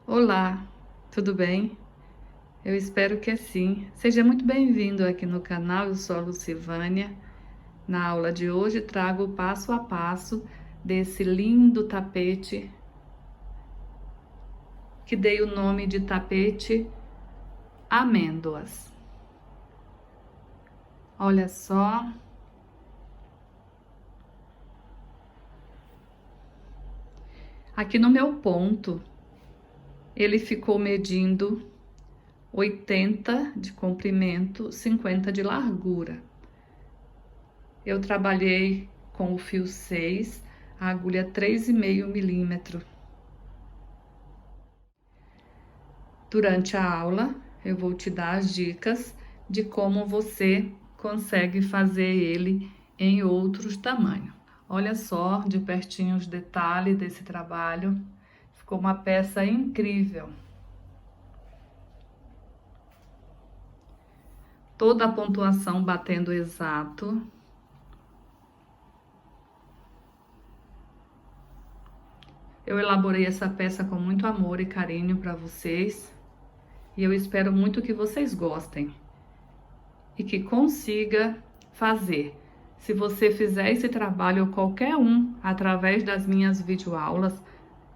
Olá, tudo bem? Eu espero que sim. Seja muito bem-vindo aqui no canal. Eu sou a Lucivânia. Na aula de hoje trago o passo a passo desse lindo tapete que dei o nome de tapete amêndoas. Olha só. Aqui no meu ponto, ele ficou medindo 80 de comprimento, 50 de largura. Eu trabalhei com o fio 6, a agulha 3,5 milímetro. Durante a aula, eu vou te dar as dicas de como você consegue fazer ele em outros tamanhos. Olha só de pertinho os detalhes desse trabalho. Ficou uma peça incrível. Toda a pontuação batendo exato. Eu elaborei essa peça com muito amor e carinho para vocês. E eu espero muito que vocês gostem e que consiga fazer. Se você fizer esse trabalho, ou qualquer um, através das minhas videoaulas,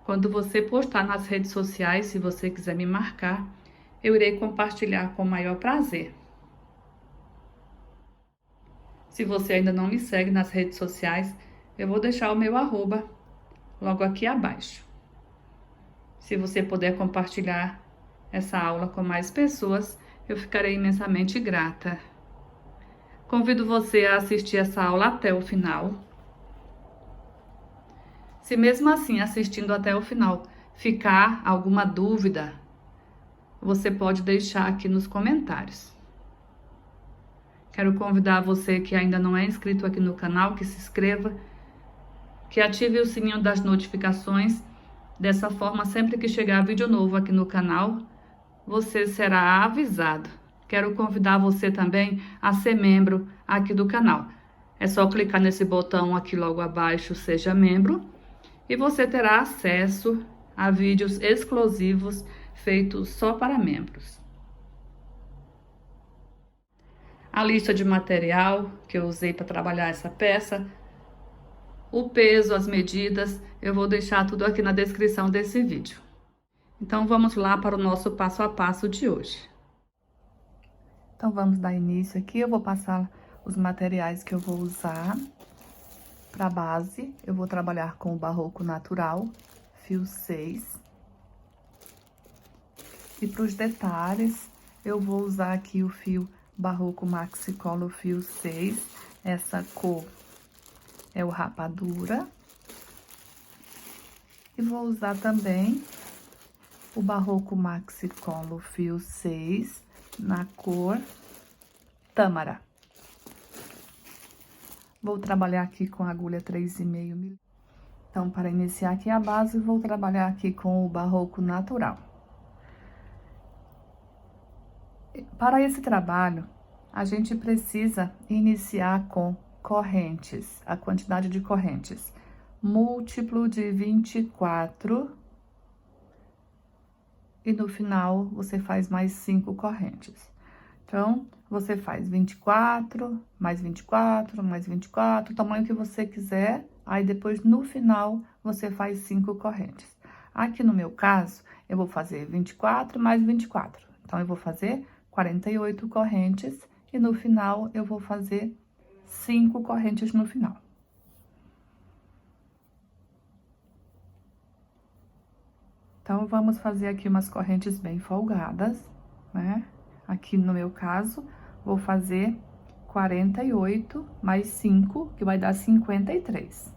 quando você postar nas redes sociais, se você quiser me marcar, eu irei compartilhar com o maior prazer. Se você ainda não me segue nas redes sociais, eu vou deixar o meu arroba logo aqui abaixo. Se você puder compartilhar essa aula com mais pessoas, eu ficarei imensamente grata. Convido você a assistir essa aula até o final. Se mesmo assim, assistindo até o final, ficar alguma dúvida, você pode deixar aqui nos comentários. Quero convidar você que ainda não é inscrito aqui no canal, que se inscreva, que ative o sininho das notificações. Dessa forma, sempre que chegar vídeo novo aqui no canal, você será avisado. Quero convidar você também a ser membro aqui do canal. É só clicar nesse botão aqui logo abaixo, seja membro, e você terá acesso a vídeos exclusivos feitos só para membros. A lista de material que eu usei para trabalhar essa peça, o peso, as medidas, eu vou deixar tudo aqui na descrição desse vídeo. Então vamos lá para o nosso passo a passo de hoje. Então vamos dar início aqui, eu vou passar os materiais que eu vou usar. Para a base, eu vou trabalhar com o Barroco Natural, fio 6. E para os detalhes, eu vou usar aqui o fio Barroco Maxi Color fio 6. Essa cor é o Rapadura. E vou usar também o Barroco Maxi Color fio 6 na cor Tâmara. Vou trabalhar aqui com a agulha 3,5 milímetros. Então, para iniciar aqui a base, vou trabalhar aqui com o Barroco Natural. Para esse trabalho, a gente precisa iniciar com correntes, a quantidade de correntes. Múltiplo de 24. E no final, você faz mais 5 correntes. Então, você faz 24, mais 24, mais 24, o tamanho que você quiser. Aí, depois, no final, você faz 5 correntes. Aqui no meu caso, eu vou fazer 24 mais 24. Então, eu vou fazer 48 correntes e no final, eu vou fazer 5 correntes no final. Então, vamos fazer aqui umas correntes bem folgadas, né? Aqui no meu caso, vou fazer 48 mais 5, que vai dar 53.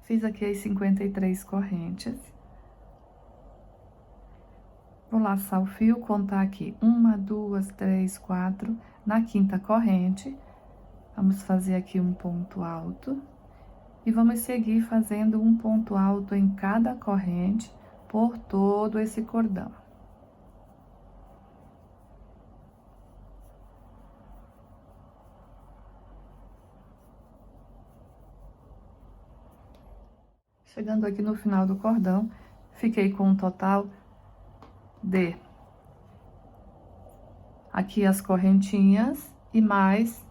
Fiz aqui as 53 correntes. Vou laçar o fio, contar aqui 1, 2, 3, 4. Na quinta corrente, vamos fazer aqui um ponto alto. E vamos seguir fazendo um ponto alto em cada corrente por todo esse cordão. Chegando aqui no final do cordão, fiquei com um total de aqui as correntinhas e mais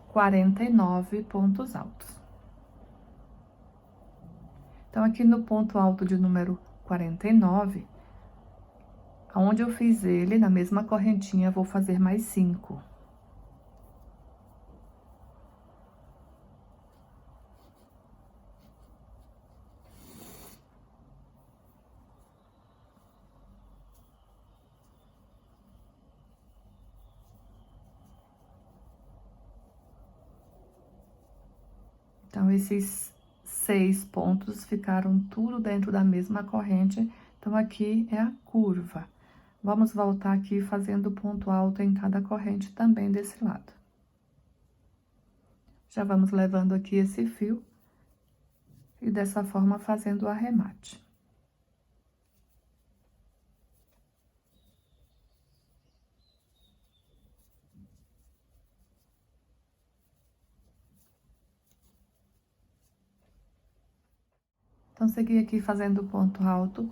49 pontos altos. Então, aqui no ponto alto de número 49, aonde eu fiz ele, na mesma correntinha, vou fazer mais 5. Então, esses 6 pontos ficaram tudo dentro da mesma corrente. Então, aqui é a curva. Vamos voltar aqui fazendo ponto alto em cada corrente também desse lado. Já vamos levando aqui esse fio e dessa forma fazendo o arremate. Então, segui aqui fazendo ponto alto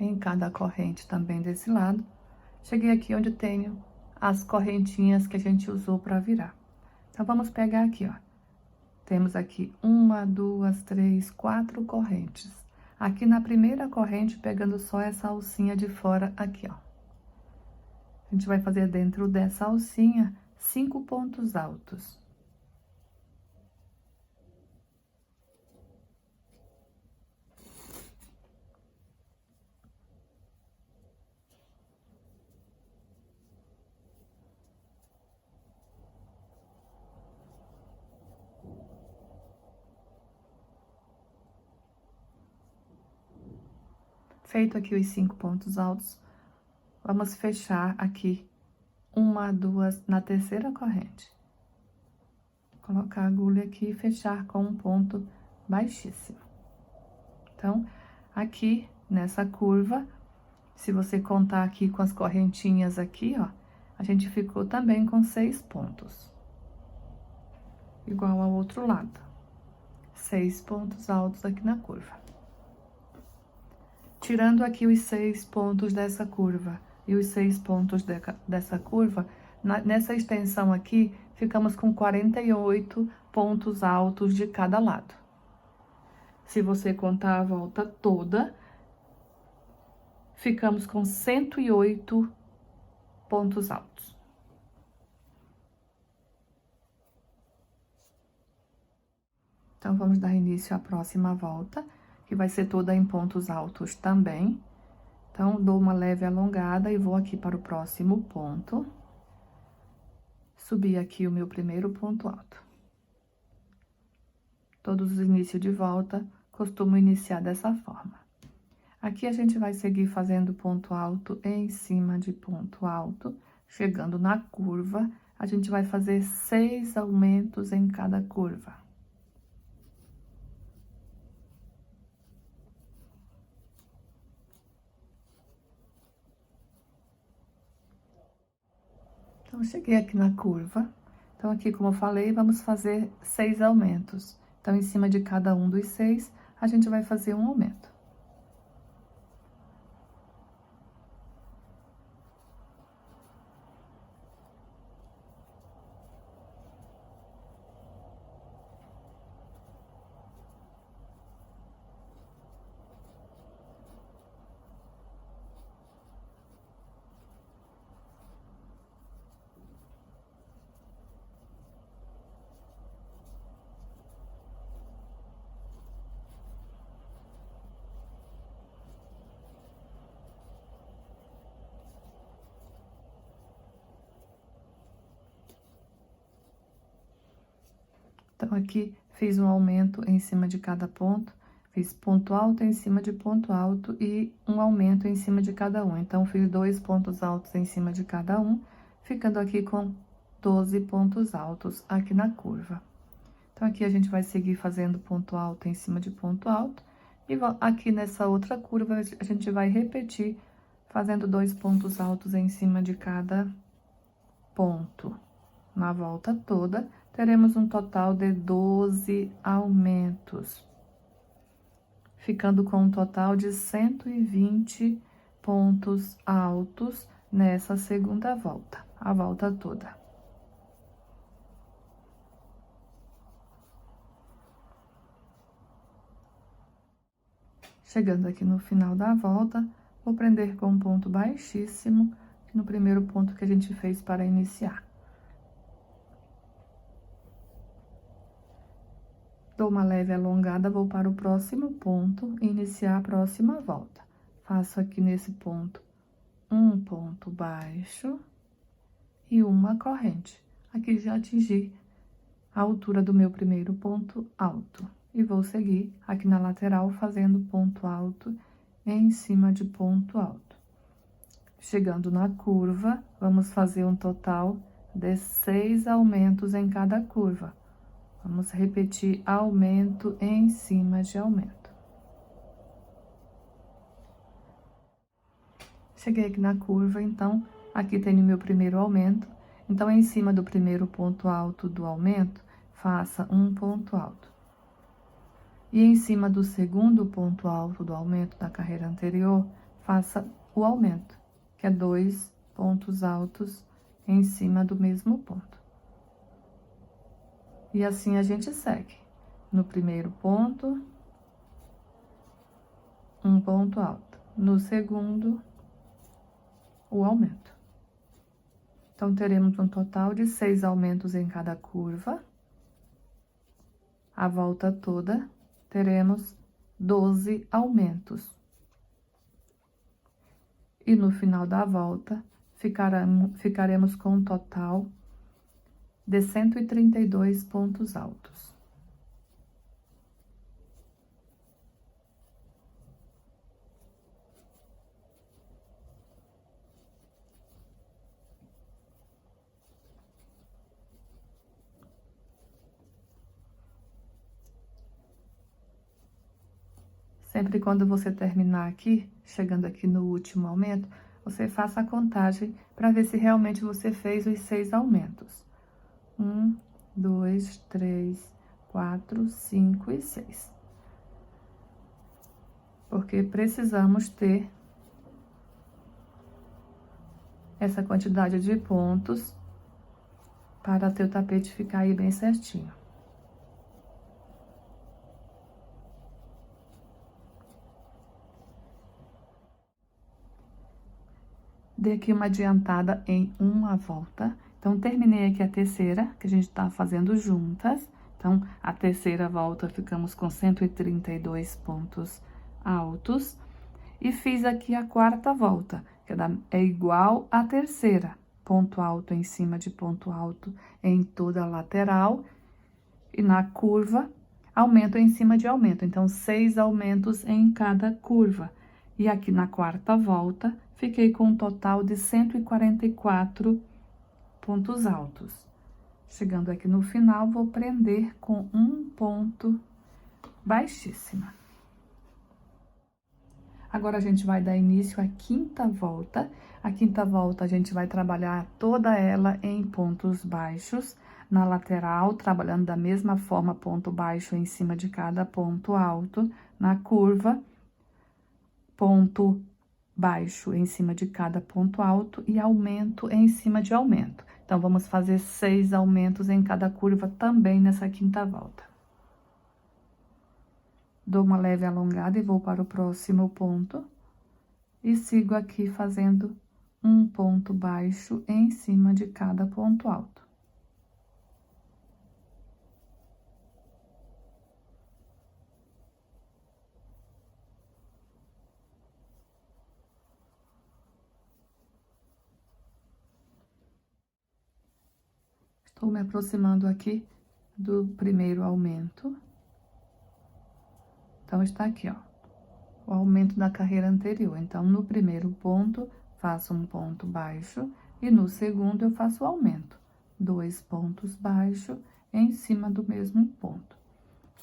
em cada corrente também desse lado. Cheguei aqui onde tenho as correntinhas que a gente usou para virar. Então, vamos pegar aqui, ó. Temos aqui 1, 2, 3, 4 correntes. Aqui na primeira corrente, pegando só essa alcinha de fora aqui, ó. A gente vai fazer dentro dessa alcinha 5 pontos altos. Feito aqui os 5 pontos altos, vamos fechar aqui 1, 2 na terceira corrente. Colocar a agulha aqui e fechar com um ponto baixíssimo. Então, aqui nessa curva, se você contar aqui com as correntinhas aqui, ó, a gente ficou também com 6 pontos. Igual ao outro lado. 6 pontos altos aqui na curva. Tirando aqui os 6 pontos dessa curva e os 6 pontos dessa curva, nessa extensão aqui, ficamos com 48 pontos altos de cada lado. Se você contar a volta toda, ficamos com 108 pontos altos. Então, vamos dar início à próxima volta, que vai ser toda em pontos altos também. Então, dou uma leve alongada e vou aqui para o próximo ponto. Subir aqui o meu primeiro ponto alto. Todos os inícios de volta, costumo iniciar dessa forma. Aqui a gente vai seguir fazendo ponto alto em cima de ponto alto. Chegando na curva, a gente vai fazer 6 aumentos em cada curva. Então, cheguei aqui na curva. Então, aqui, como eu falei, vamos fazer 6 aumentos. Então, em cima de cada um dos 6, a gente vai fazer um aumento. Então, aqui, fiz um aumento em cima de cada ponto, fiz ponto alto em cima de ponto alto e um aumento em cima de cada um. Então, fiz 2 pontos altos em cima de cada um, ficando aqui com 12 pontos altos aqui na curva. Então, aqui a gente vai seguir fazendo ponto alto em cima de ponto alto. E aqui nessa outra curva, a gente vai repetir, fazendo 2 pontos altos em cima de cada ponto. Na volta toda, teremos um total de 12 aumentos. ficando com um total de 120 pontos altos nessa segunda volta, a volta toda. Chegando aqui no final da volta, vou prender com um ponto baixíssimo, no primeiro ponto que a gente fez para iniciar. Dou uma leve alongada, vou para o próximo ponto e iniciar a próxima volta. Faço aqui nesse ponto um ponto baixo e uma corrente. Aqui já atingi a altura do meu primeiro ponto alto. E vou seguir aqui na lateral fazendo ponto alto em cima de ponto alto. Chegando na curva, vamos fazer um total de 6 aumentos em cada curva. Vamos repetir aumento em cima de aumento. Cheguei aqui na curva, então, aqui tenho meu primeiro aumento. Então, em cima do primeiro ponto alto do aumento, faça um ponto alto. E em cima do segundo ponto alto do aumento da carreira anterior, faça o aumento, que é 2 pontos altos em cima do mesmo ponto. E assim a gente segue. No primeiro ponto, um ponto alto. No segundo, o aumento. Então, teremos um total de 6 aumentos em cada curva. A volta toda, teremos 12 aumentos. E no final da volta, ficaremos com um total de 132 pontos altos. Sempre quando você terminar aqui, chegando aqui no último aumento, você faça a contagem para ver se realmente você fez os 6 aumentos. 1, 2, 3, 4, 5 e 6. Porque precisamos ter essa quantidade de pontos para ter o tapete ficar aí bem certinho. Dei aqui uma adiantada em uma volta. Então, terminei aqui a terceira, que a gente tá fazendo juntas. Então, a terceira volta, ficamos com 132 pontos altos. E fiz aqui a quarta volta, que é igual à terceira. Ponto alto em cima de ponto alto em toda a lateral. E na curva, aumento em cima de aumento. Então, 6 aumentos em cada curva. E aqui na quarta volta, fiquei com um total de 144 pontos altos. Chegando aqui no final, vou prender com um ponto baixíssimo. Agora, a gente vai dar início à quinta volta. A quinta volta, a gente vai trabalhar toda ela em pontos baixos. Na lateral, trabalhando da mesma forma, ponto baixo em cima de cada ponto alto. Na curva, ponto baixo em cima de cada ponto alto e aumento em cima de aumento. Então, vamos fazer 6 aumentos em cada curva também nessa quinta volta. Dou uma leve alongada e vou para o próximo ponto. E sigo aqui fazendo um ponto baixo em cima de cada ponto alto. Estou me aproximando aqui do primeiro aumento. Então, está aqui, ó, o aumento da carreira anterior. Então, no primeiro ponto, faço um ponto baixo e no segundo eu faço o aumento. 2 pontos baixos em cima do mesmo ponto.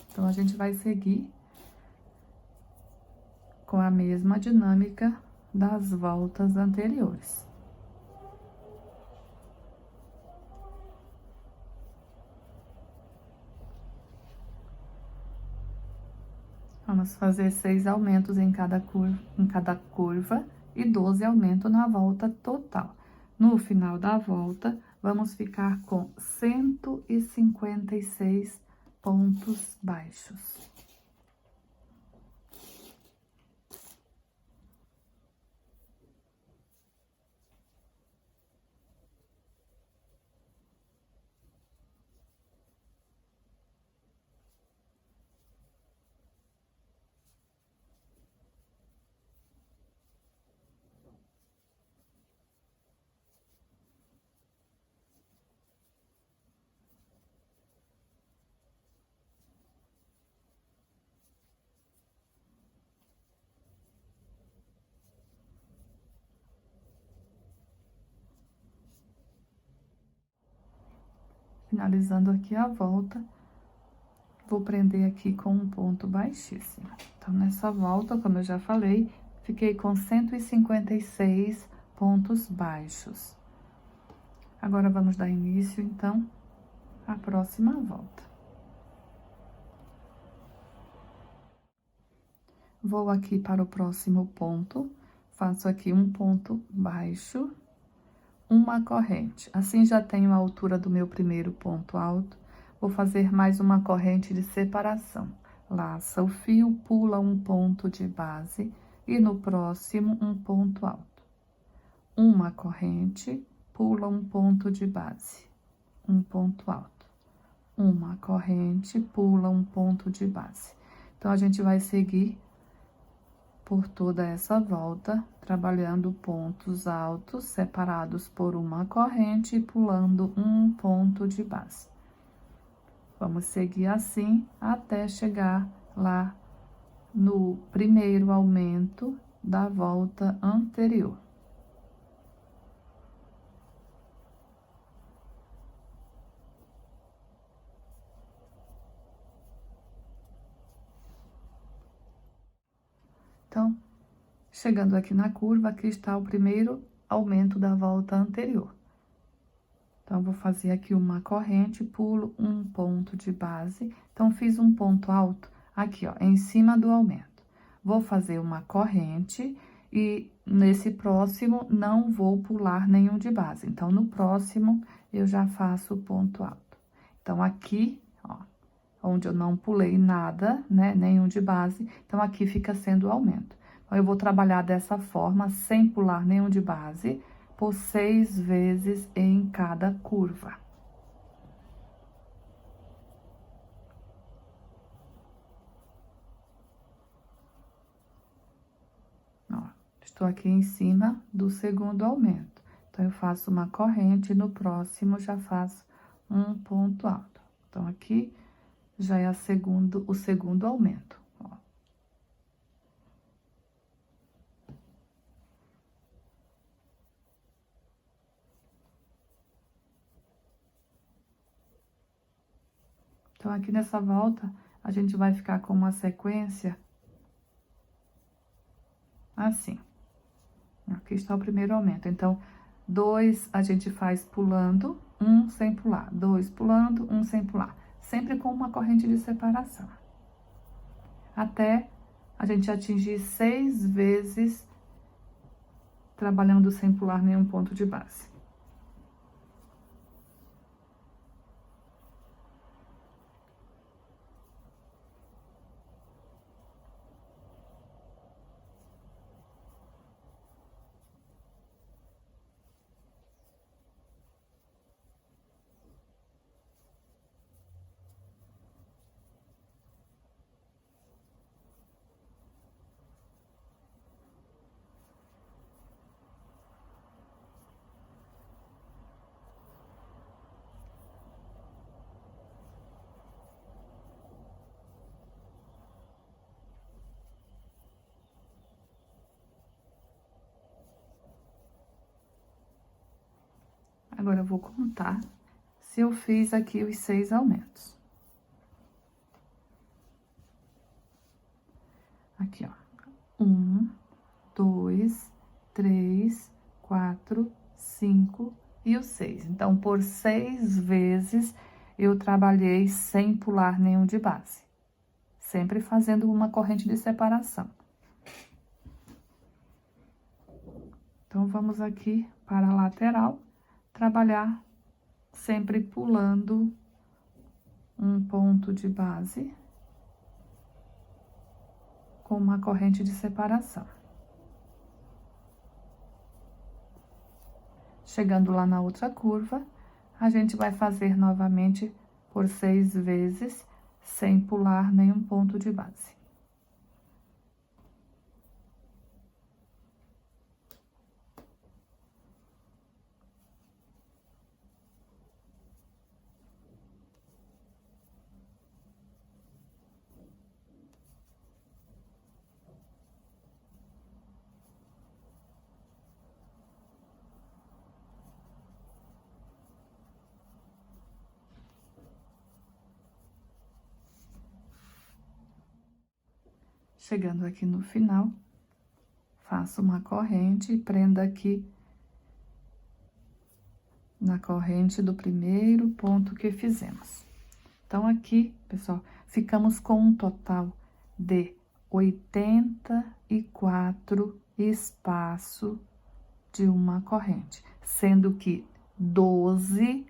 Então, a gente vai seguir com a mesma dinâmica das voltas anteriores. Vamos fazer 6 aumentos em cada curva e 12 aumentos na volta total. No final da volta, vamos ficar com 156 pontos baixos. Finalizando aqui a volta, vou prender aqui com um ponto baixíssimo. Então, nessa volta, como eu já falei, fiquei com 156 pontos baixos. Agora, vamos dar início, então, à próxima volta. Vou aqui para o próximo ponto, faço aqui um ponto baixo, uma corrente. Assim, já tenho a altura do meu primeiro ponto alto. Vou fazer mais uma corrente de separação. Laça o fio, pula um ponto de base e no próximo um ponto alto. Uma corrente, pula um ponto de base, um ponto alto. Uma corrente, pula um ponto de base. Então, a gente vai seguir por toda essa volta, trabalhando pontos altos separados por uma corrente e pulando um ponto de base. Vamos seguir assim até chegar lá no primeiro aumento da volta anterior. Então, chegando aqui na curva, aqui está o primeiro aumento da volta anterior. Então, vou fazer aqui uma corrente, pulo um ponto de base. Então, fiz um ponto alto aqui, ó, em cima do aumento. Vou fazer uma corrente e nesse próximo não vou pular nenhum de base. Então, no próximo, eu já faço o ponto alto. Então, aqui, ó, onde eu não pulei nada, né, nenhum de base, então aqui fica sendo o aumento. Então, eu vou trabalhar dessa forma, sem pular nenhum de base, por 6 vezes em cada curva. Ó, estou aqui em cima do segundo aumento. Então, eu faço uma corrente e no próximo já faço um ponto alto. Então, aqui já é o segundo aumento, ó. Então, aqui nessa volta, a gente vai ficar com uma sequência assim. Aqui está o primeiro aumento. Então, 2 a gente faz pulando, 1 sem pular. 2 pulando, 1 sem pular. Sempre com uma corrente de separação. Até a gente atingir 6 vezes trabalhando sem pular nenhum ponto de base. Agora, eu vou contar se eu fiz aqui os 6 aumentos. Aqui, ó. 1, 2, 3, 4, 5 e o 6. Então, por 6 vezes, eu trabalhei sem pular nenhum de base. sempre fazendo uma corrente de separação. Então, vamos aqui para a lateral, trabalhar sempre pulando um ponto de base com uma corrente de separação. Chegando lá na outra curva, a gente vai fazer novamente por 6 vezes, sem pular nenhum ponto de base. Chegando aqui no final, faço uma corrente e prenda aqui na corrente do primeiro ponto que fizemos. Então, aqui, pessoal, ficamos com um total de 84 espaços de uma corrente, sendo que 12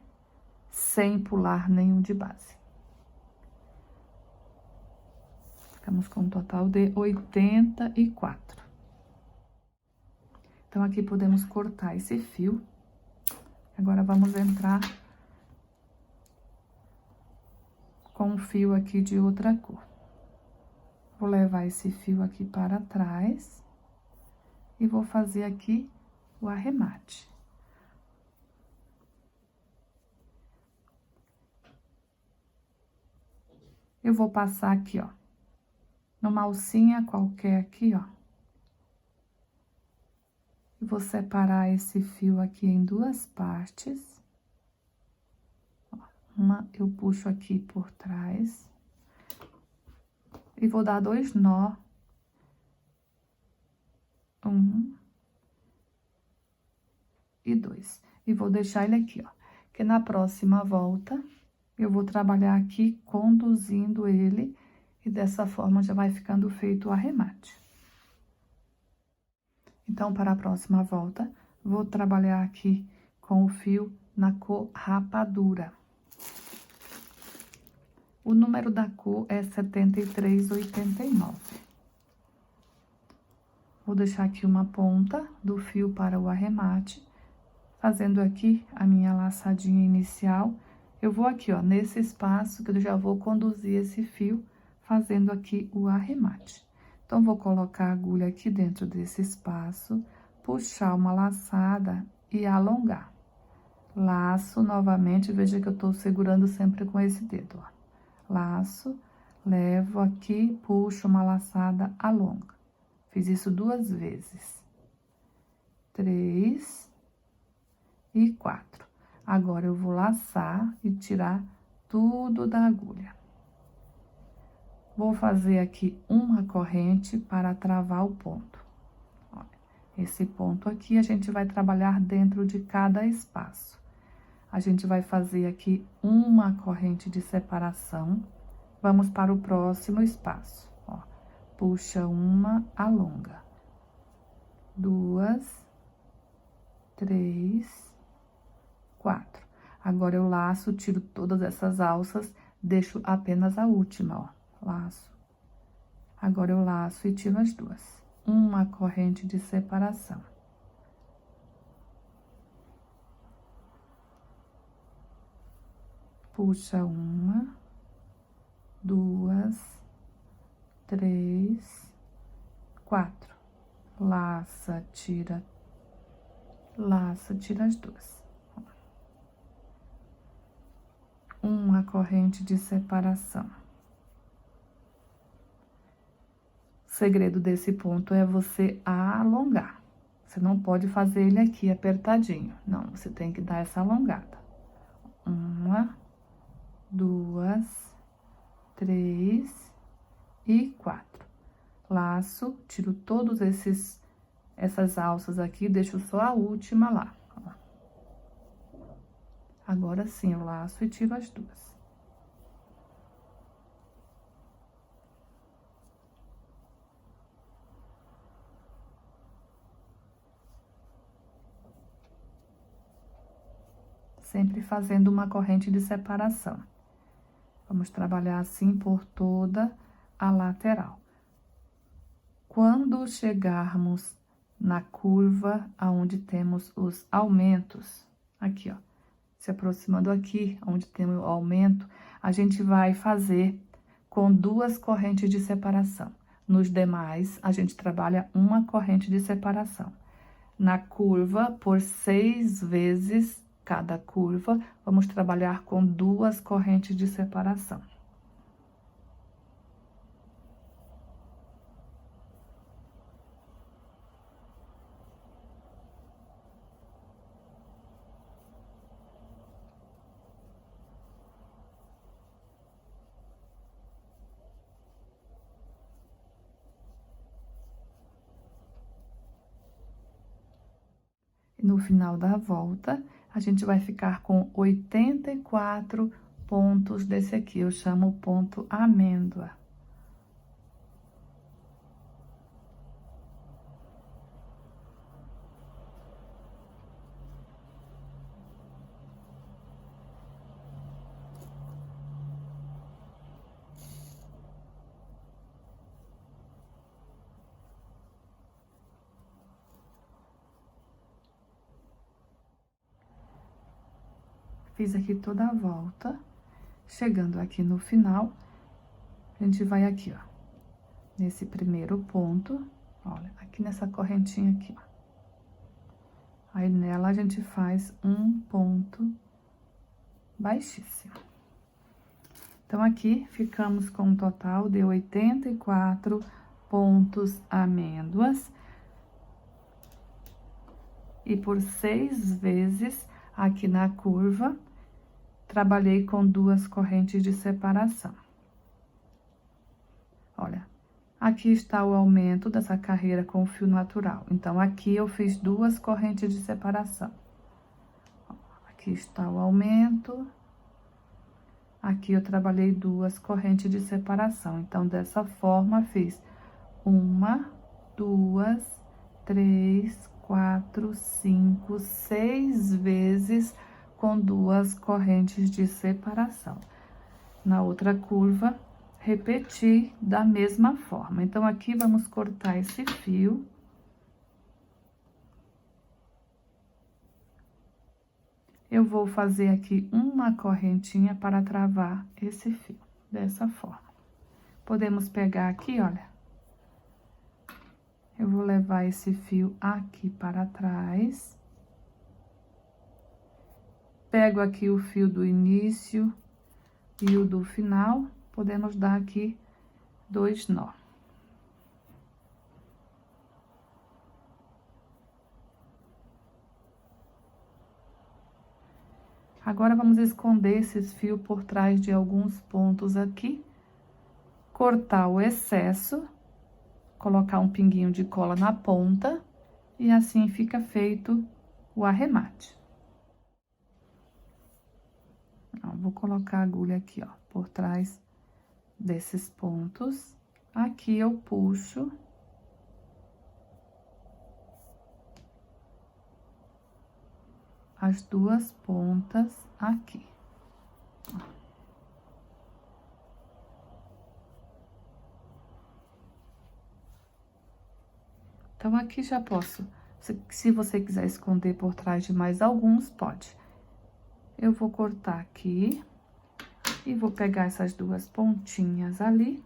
sem pular nenhum de base. Ficamos com um total de 84. Então, aqui podemos cortar esse fio. Agora, vamos entrar com um fio aqui de outra cor. Vou levar esse fio aqui para trás e vou fazer aqui o arremate. Eu vou passar aqui, ó, numa alcinha qualquer aqui, ó. E vou separar esse fio aqui em 2 partes. Uma eu puxo aqui por trás. E vou dar 2 nó. 1 e 2. E vou deixar ele aqui, ó. Que na próxima volta, eu vou trabalhar aqui conduzindo ele. E dessa forma, já vai ficando feito o arremate. Então, para a próxima volta, vou trabalhar aqui com o fio na cor rapadura. O número da cor é 7389. Vou deixar aqui uma ponta do fio para o arremate, fazendo aqui a minha laçadinha inicial. Eu vou aqui, ó, nesse espaço que eu já vou conduzir esse fio, fazendo aqui o arremate. Então, vou colocar a agulha aqui dentro desse espaço, puxar uma laçada e alongar. Laço novamente, veja que eu tô segurando sempre com esse dedo, ó. Laço, levo aqui, puxo uma laçada, alonga. Fiz isso 2 vezes. 3 e 4. Agora, eu vou laçar e tirar tudo da agulha. Vou fazer aqui uma corrente para travar o ponto. Olha, esse ponto aqui, a gente vai trabalhar dentro de cada espaço. A gente vai fazer aqui uma corrente de separação. Vamos para o próximo espaço, ó. Puxa uma, alonga. 2, 3, 4. Agora, eu laço, tiro todas essas alças, deixo apenas a última, ó. Laço. Agora, eu laço e tiro as 2. Uma corrente de separação. Puxa uma, 2, 3, 4. Laça, tira as 2. Uma corrente de separação. O segredo desse ponto é você alongar. Você não pode fazer ele aqui apertadinho. Não, você tem que dar essa alongada. 1, 2, 3 e 4. Laço, tiro todos essas alças aqui, deixo só a última lá. Ó. Agora sim, eu laço e tiro as 2. sempre fazendo uma corrente de separação. Vamos trabalhar assim por toda a lateral. Quando chegarmos na curva onde temos os aumentos, aqui, ó, se aproximando aqui, onde tem o aumento, a gente vai fazer com 2 correntes de separação. Nos demais, a gente trabalha uma corrente de separação. Na curva, por 6 vezes cada curva, vamos trabalhar com 2 correntes de separação. No final da volta, a gente vai ficar com 84 pontos desse aqui, eu chamo ponto amêndoa. Fiz aqui toda a volta. Chegando aqui no final, a gente vai aqui, ó, nesse primeiro ponto, olha, aqui nessa correntinha aqui, ó. Aí, nela, a gente faz um ponto baixíssimo. Então, aqui, ficamos com um total de 84 pontos amêndoas. E por 6 vezes, aqui na curva, trabalhei com 2 correntes de separação. Olha, aqui está o aumento dessa carreira com o fio natural. Então, aqui eu fiz 2 correntes de separação. Aqui está o aumento. Aqui eu trabalhei 2 correntes de separação. Então, dessa forma, fiz 1, 2, 3, 4, 5, 6 vezes com 2 correntes de separação. Na outra curva, repeti da mesma forma. Então, aqui vamos cortar esse fio. Eu vou fazer aqui uma correntinha para travar esse fio, dessa forma. Podemos pegar aqui, olha. Eu vou levar esse fio aqui para trás. Pego aqui o fio do início e o do final. Podemos dar aqui 2 nó. Agora, vamos esconder esses fios por trás de alguns pontos aqui. Cortar o excesso. Colocar um pinguinho de cola na ponta. E assim fica feito o arremate. Vou colocar a agulha aqui, ó, por trás desses pontos. Aqui eu puxo. As 2 pontas aqui. Então, aqui já posso, se você quiser esconder por trás de mais alguns, pode. Eu vou cortar aqui e vou pegar essas 2 pontinhas ali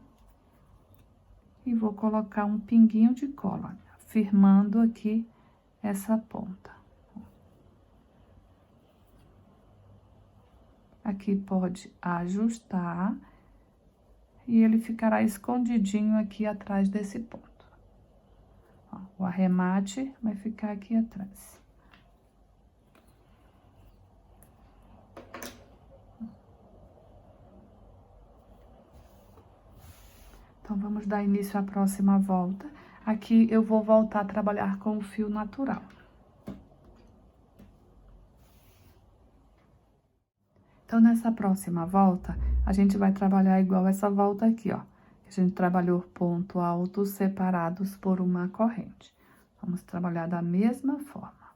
e vou colocar um pinguinho de cola, firmando aqui essa ponta. Aqui pode ajustar e ele ficará escondidinho aqui atrás desse ponto. Ó, o arremate vai ficar aqui atrás. Então, vamos dar início à próxima volta. Aqui eu vou voltar a trabalhar com o fio natural. Então, nessa próxima volta, a gente vai trabalhar igual essa volta aqui, ó. A gente trabalhou ponto alto separados por uma corrente. Vamos trabalhar da mesma forma.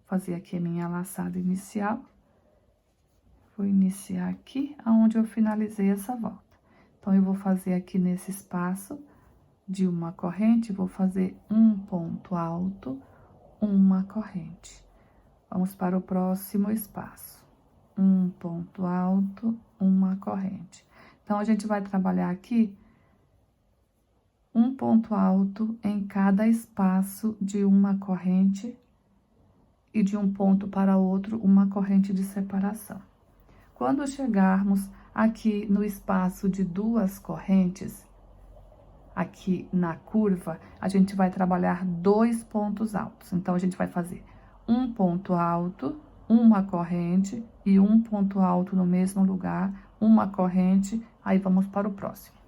Fazer aqui a minha laçada inicial Vou iniciar aqui, aonde eu finalizei essa volta. Então, eu vou fazer aqui nesse espaço de uma corrente, vou fazer um ponto alto, uma corrente. Vamos para o próximo espaço. Um ponto alto, uma corrente. Então, a gente vai trabalhar aqui um ponto alto em cada espaço de uma corrente e de um ponto para outro, uma corrente de separação. Quando chegarmos aqui no espaço de duas correntes, aqui na curva, a gente vai trabalhar 2 pontos altos. Então, a gente vai fazer um ponto alto, uma corrente e um ponto alto no mesmo lugar, uma corrente, aí vamos para o próximo.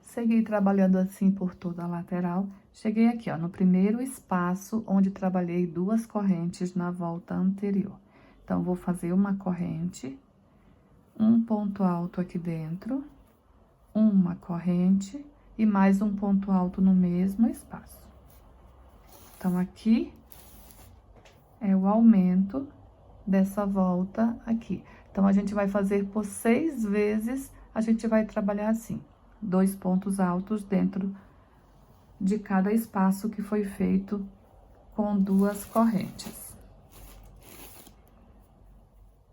Segui trabalhando assim por toda a lateral. Cheguei aqui, ó, no primeiro espaço onde trabalhei 2 correntes na volta anterior. Então, vou fazer uma corrente, um ponto alto aqui dentro, uma corrente e mais um ponto alto no mesmo espaço. Então, aqui é o aumento dessa volta aqui. Então, a gente vai fazer por 6 vezes, a gente vai trabalhar assim. 2 pontos altos dentro de cada espaço que foi feito com 2 correntes.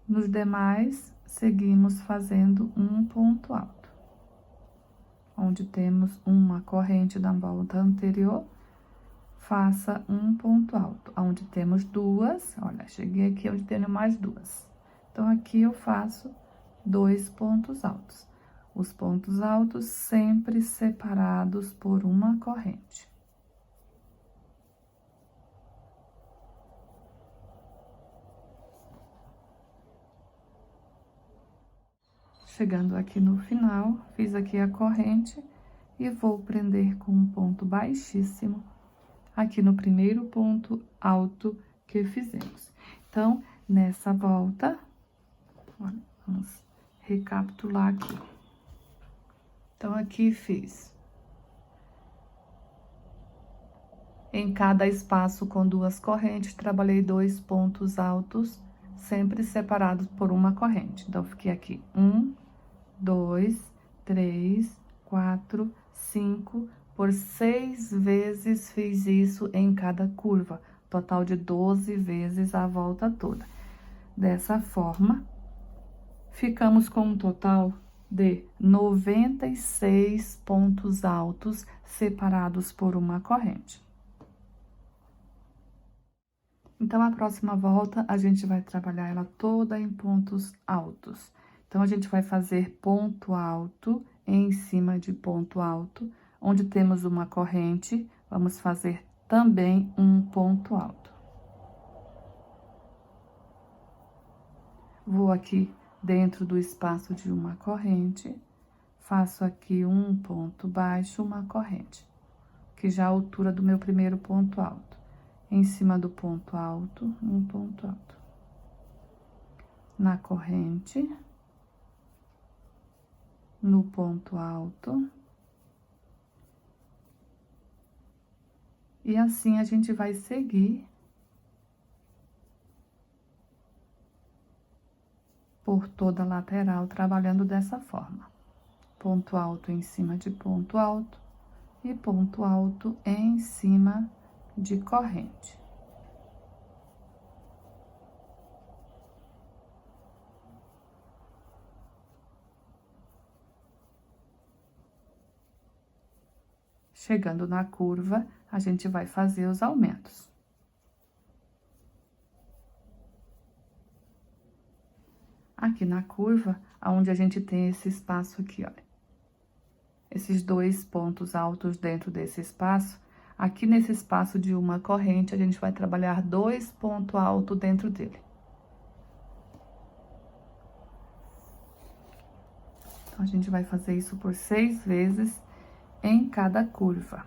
Nos demais, seguimos fazendo um ponto alto, onde temos uma corrente da volta anterior, faça um ponto alto. Onde temos 2, olha, cheguei aqui onde tenho mais 2. Então, aqui eu faço 2 pontos altos. Os pontos altos sempre separados por uma corrente. Chegando aqui no final, fiz aqui a corrente e vou prender com um ponto baixíssimo aqui no primeiro ponto alto que fizemos. Então, nessa volta, olha, vamos recapitular aqui. Então, aqui fiz em cada espaço com 2 correntes, trabalhei 2 pontos altos, sempre separados por uma corrente. Então, fiquei aqui 1, 2, 3, 4, 5, por 6 vezes fiz isso em cada curva, total de 12 vezes a volta toda. Dessa forma, ficamos com um total de 96 pontos altos separados por uma corrente. Então, a próxima volta, a gente vai trabalhar ela toda em pontos altos. Então, a gente vai fazer ponto alto em cima de ponto alto, onde temos uma corrente, vamos fazer também um ponto alto. Vou aqui dentro do espaço de uma corrente, faço aqui um ponto baixo, uma corrente, que já é a altura do meu primeiro ponto alto. Em cima do ponto alto, um ponto alto. Na corrente, no ponto alto. E assim a gente vai seguir por toda a lateral, trabalhando dessa forma. Ponto alto em cima de ponto alto e ponto alto em cima de corrente. Chegando na curva, a gente vai fazer os aumentos. Aqui na curva, onde a gente tem esse espaço aqui, olha. esses 2 pontos altos dentro desse espaço. Aqui nesse espaço de uma corrente, a gente vai trabalhar 2 pontos altos dentro dele. Então, a gente vai fazer isso por 6 vezes em cada curva.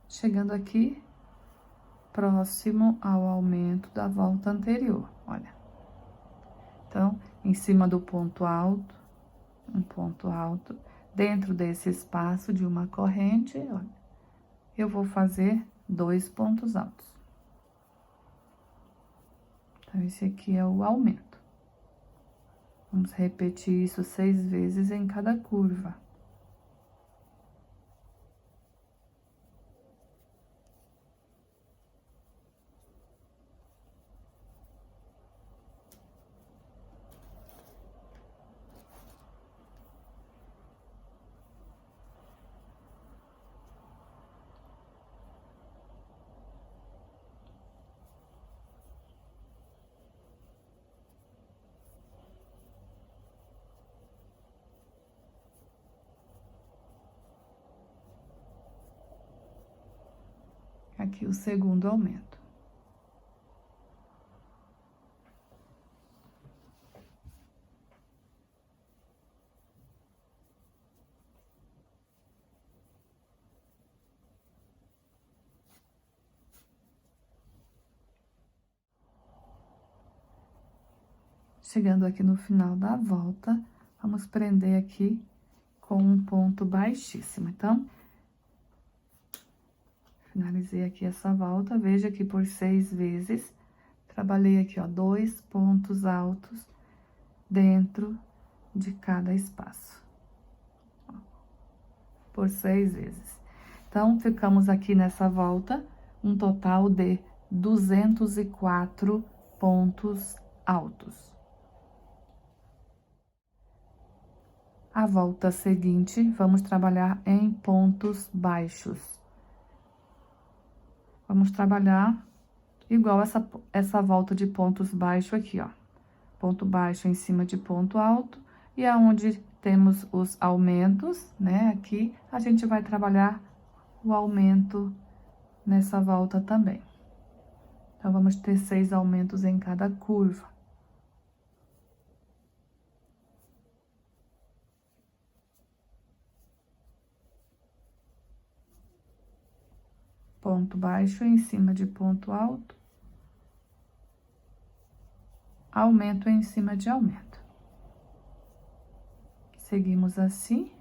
Chegando aqui, próximo ao aumento da volta anterior, olha. Então, em cima do ponto alto, um ponto alto, dentro desse espaço de uma corrente, olha, eu vou fazer 2 pontos altos. Então, esse aqui é o aumento. Vamos repetir isso 6 vezes em cada curva. Aqui o segundo aumento. Chegando aqui no final da volta, vamos prender aqui com um ponto baixíssimo. Então, finalizei aqui essa volta, veja que por 6 vezes, trabalhei aqui, ó, 2 pontos altos dentro de cada espaço. Ó, por 6 vezes. Então, ficamos aqui nessa volta, um total de 204 pontos altos. A volta seguinte, vamos trabalhar em pontos baixos. Vamos trabalhar igual essa volta de pontos baixos aqui, ó. Ponto baixo em cima de ponto alto, e aonde temos os aumentos, né, aqui, a gente vai trabalhar o aumento nessa volta também. Então, vamos ter 6 aumentos em cada curva. Ponto baixo em cima de ponto alto, aumento em cima de aumento. Seguimos assim.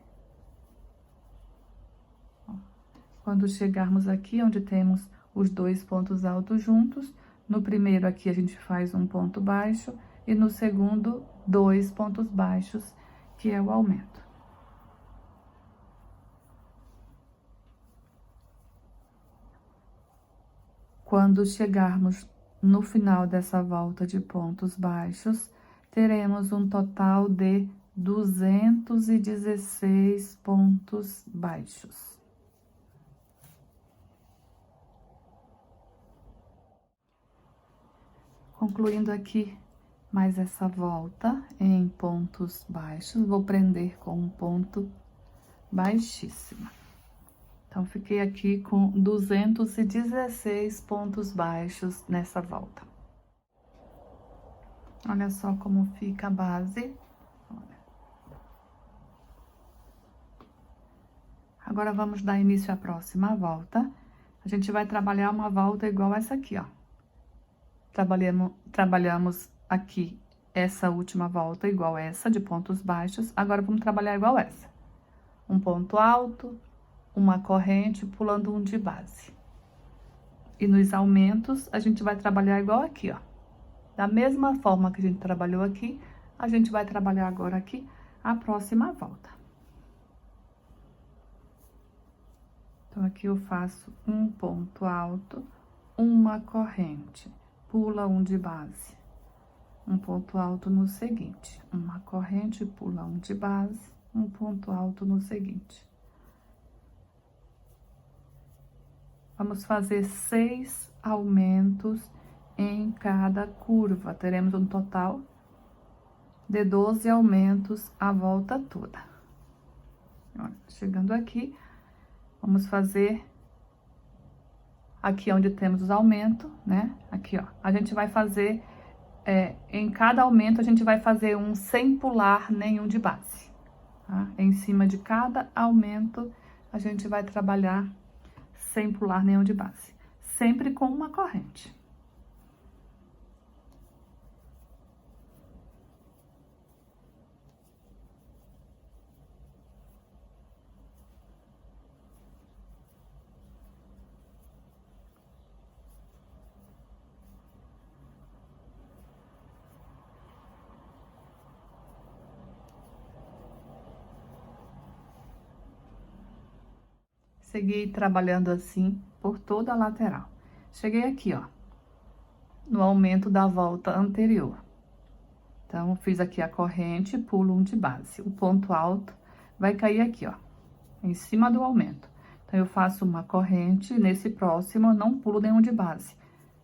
Quando chegarmos aqui, onde temos os 2 pontos altos juntos, no primeiro aqui a gente faz um ponto baixo, e no segundo, 2 pontos baixos, que é o aumento. Quando chegarmos no final dessa volta de pontos baixos, teremos um total de 216 pontos baixos. Concluindo aqui mais essa volta em pontos baixos, vou prender com um ponto baixíssimo. Então, fiquei aqui com 216 pontos baixos nessa volta. Olha só como fica a base. Olha. Agora, vamos dar início à próxima volta. A gente vai trabalhar uma volta igual essa aqui, ó. Trabalhamos aqui essa última volta igual essa, de pontos baixos. Agora, vamos trabalhar igual essa. Um ponto alto, uma corrente, pulando um de base. E nos aumentos, a gente vai trabalhar igual aqui, ó. Da mesma forma que a gente trabalhou aqui, a gente vai trabalhar agora aqui a próxima volta. Então, aqui eu faço um ponto alto, uma corrente, pula um de base, um ponto alto no seguinte, uma corrente, pula um de base, um ponto alto no seguinte. Vamos fazer 6 aumentos em cada curva. Teremos um total de 12 aumentos a volta toda. Ó, chegando aqui, vamos fazer aqui onde temos os aumentos, né? Aqui, ó. A gente vai fazer, em cada aumento, a gente vai fazer um sem pular nenhum de base, tá? Em cima de cada aumento, a gente vai trabalhar sem pular nenhum de base, sempre com uma corrente. Segui trabalhando assim por toda a lateral. Cheguei aqui, ó, no aumento da volta anterior. Então, fiz aqui a corrente, pulo um de base. O ponto alto vai cair aqui, ó, em cima do aumento. Então, eu faço uma corrente, nesse próximo eu não pulo nenhum de base.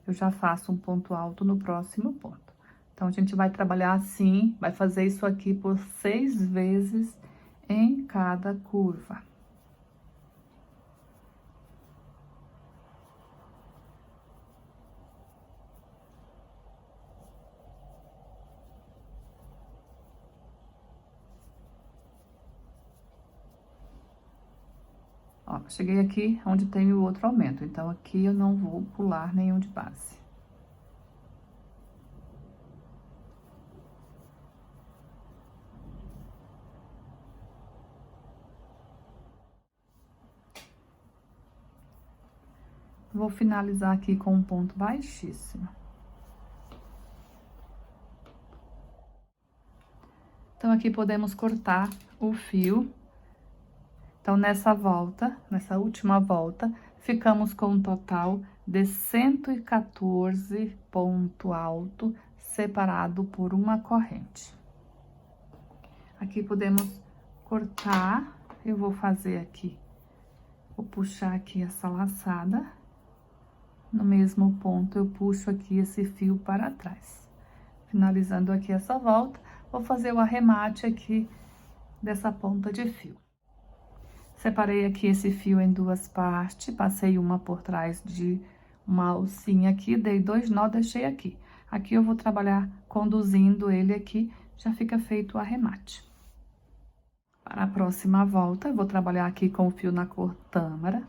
Eu já faço um ponto alto no próximo ponto. Então, a gente vai trabalhar assim, vai fazer isso aqui por 6 vezes em cada curva. Ó, cheguei aqui onde tem o outro aumento, então aqui eu não vou pular nenhum de base. Vou finalizar aqui com um ponto baixíssimo. Então, aqui podemos cortar o fio. Então, nessa volta, nessa última volta, ficamos com um total de 114 ponto alto, separado por uma corrente. Aqui podemos cortar, eu vou fazer aqui, vou puxar aqui essa laçada. No mesmo ponto, eu puxo aqui esse fio para trás. Finalizando aqui essa volta, vou fazer o arremate aqui dessa ponta de fio. Separei aqui esse fio em 2 partes, passei uma por trás de uma alcinha aqui, dei 2 nó, deixei aqui. Aqui eu vou trabalhar conduzindo ele aqui, já fica feito o arremate. Para a próxima volta, eu vou trabalhar aqui com o fio na cor tâmara.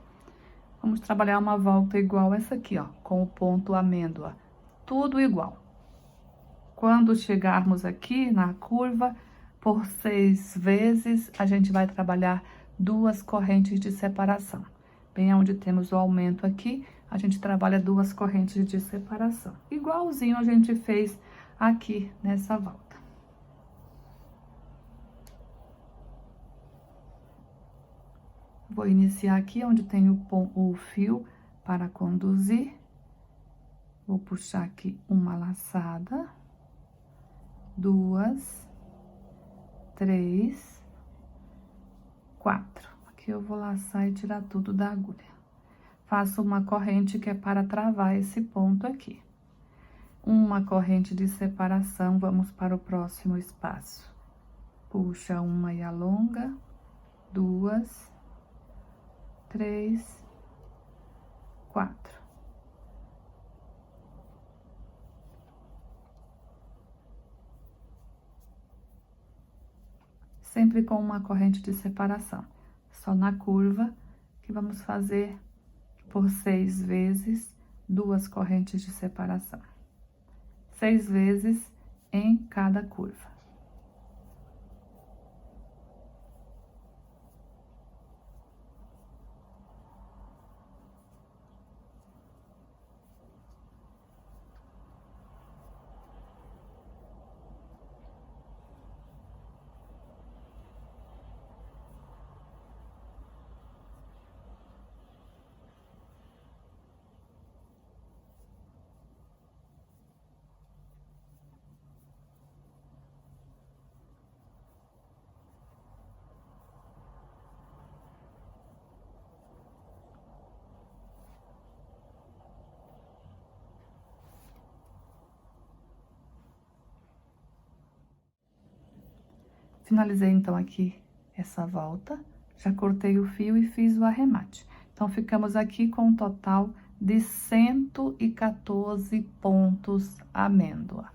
Vamos trabalhar uma volta igual essa aqui, ó, com o ponto amêndoa, tudo igual. Quando chegarmos aqui na curva, por 6 vezes, a gente vai trabalhar 2 correntes de separação. Bem onde temos o aumento aqui, a gente trabalha 2 correntes de separação. Igualzinho a gente fez aqui nessa volta. Vou iniciar aqui onde tem o fio para conduzir. Vou puxar aqui uma laçada, 2, 3, 4. Aqui eu vou laçar e tirar tudo da agulha. Faço uma corrente que é para travar esse ponto aqui. Uma corrente de separação, vamos para o próximo espaço. Puxa uma e alonga, 2, 3, 4. Sempre com uma corrente de separação. Só na curva que vamos fazer por 6 vezes 2 correntes de separação. 6 vezes em cada curva. Finalizei, então, aqui essa volta, já cortei o fio e fiz o arremate. Então, ficamos aqui com um total de 114 pontos amêndoa.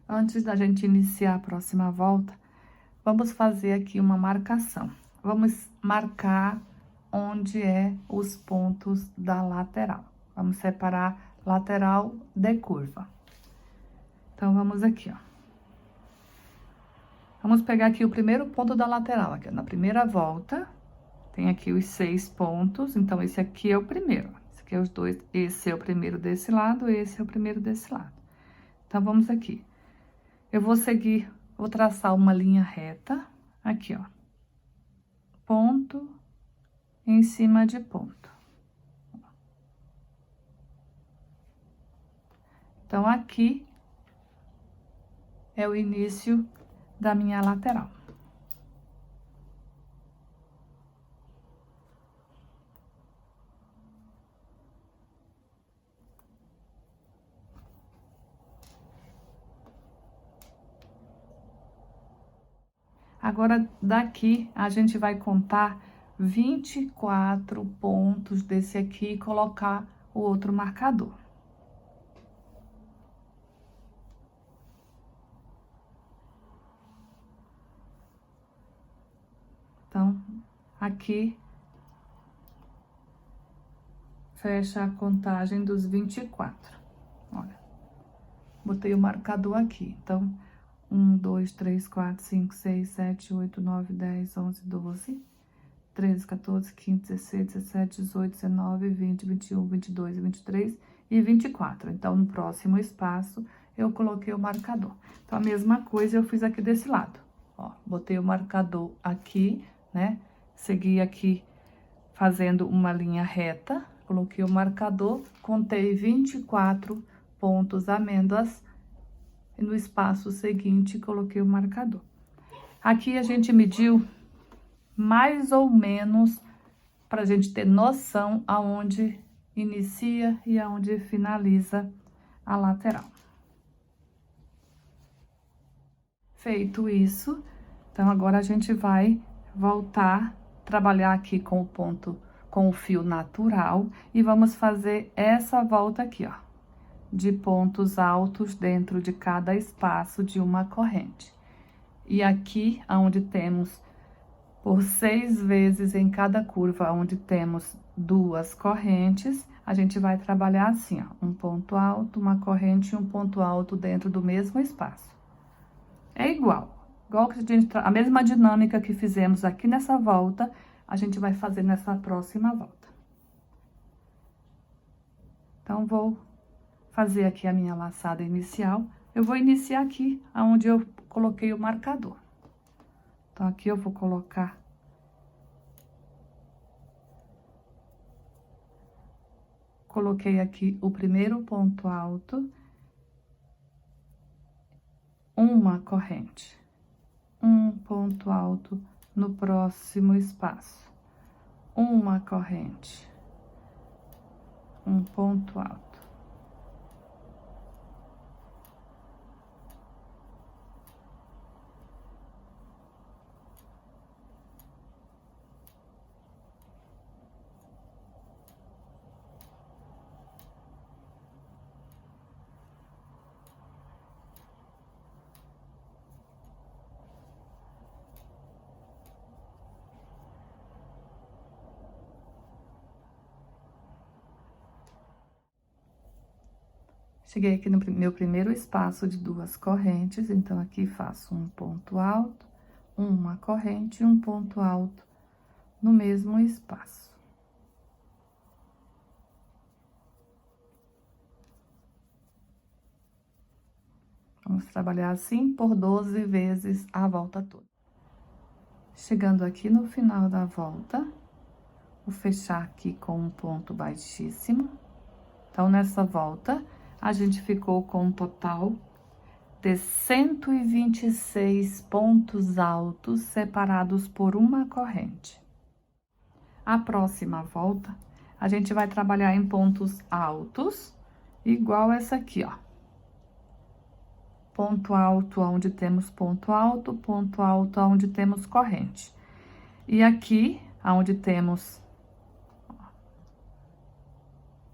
Antes da gente iniciar a próxima volta, vamos fazer aqui uma marcação. Vamos marcar onde é os pontos da lateral. Vamos separar lateral de curva. Então, vamos aqui, ó. Vamos pegar aqui o primeiro ponto da lateral, aqui, na primeira volta, tem aqui os 6 pontos, então, esse aqui é o primeiro. Esse aqui é os dois, esse é o primeiro desse lado, esse é o primeiro desse lado. Então, vamos aqui. Eu vou seguir, vou traçar uma linha reta, aqui, ó. Ponto em cima de ponto. Então, aqui é o início da minha lateral. Agora, daqui, a gente vai contar 24 pontos desse aqui e colocar o outro marcador. Então, aqui, fecha a contagem dos 24. Olha, botei o marcador aqui. Então, 1, 2, 3, 4, 5, 6, 7, 8, 9, 10, 11, 12, 13, 14, 15, 16, 17, 18, 19, 20, 21, 22, 23 e 24. Então, no próximo espaço, eu coloquei o marcador. Então, a mesma coisa eu fiz aqui desse lado. Ó, botei o marcador aqui, né? Segui aqui fazendo uma linha reta, coloquei o marcador, contei 24 pontos amêndoas e no espaço seguinte coloquei o marcador. Aqui a gente mediu mais ou menos para a gente ter noção aonde inicia e aonde finaliza a lateral. Feito isso, então agora a gente vai voltar, trabalhar aqui com o ponto, com o fio natural e vamos fazer essa volta aqui, ó, de pontos altos dentro de cada espaço de uma corrente. E aqui, onde temos por 6 vezes em cada curva, onde temos 2 correntes, a gente vai trabalhar assim, ó, um ponto alto, uma corrente e um ponto alto dentro do mesmo espaço. É igual que a mesma dinâmica que fizemos aqui nessa volta, a gente vai fazer nessa próxima volta. Então, vou fazer aqui a minha laçada inicial. Eu vou iniciar aqui, onde eu coloquei o marcador. Então, aqui eu vou colocar... Coloquei aqui o primeiro ponto alto, uma corrente, um ponto alto no próximo espaço, uma corrente, um ponto alto. Cheguei aqui no meu primeiro espaço de 2 correntes, então, aqui faço um ponto alto, uma corrente e um ponto alto no mesmo espaço. Vamos trabalhar assim por 12 vezes a volta toda. Chegando aqui no final da volta, vou fechar aqui com um ponto baixíssimo. Então, nessa volta, a gente ficou com um total de 126 pontos altos separados por uma corrente. A próxima volta, a gente vai trabalhar em pontos altos, igual essa aqui, ó. ponto alto onde temos ponto alto onde temos corrente. E aqui, onde temos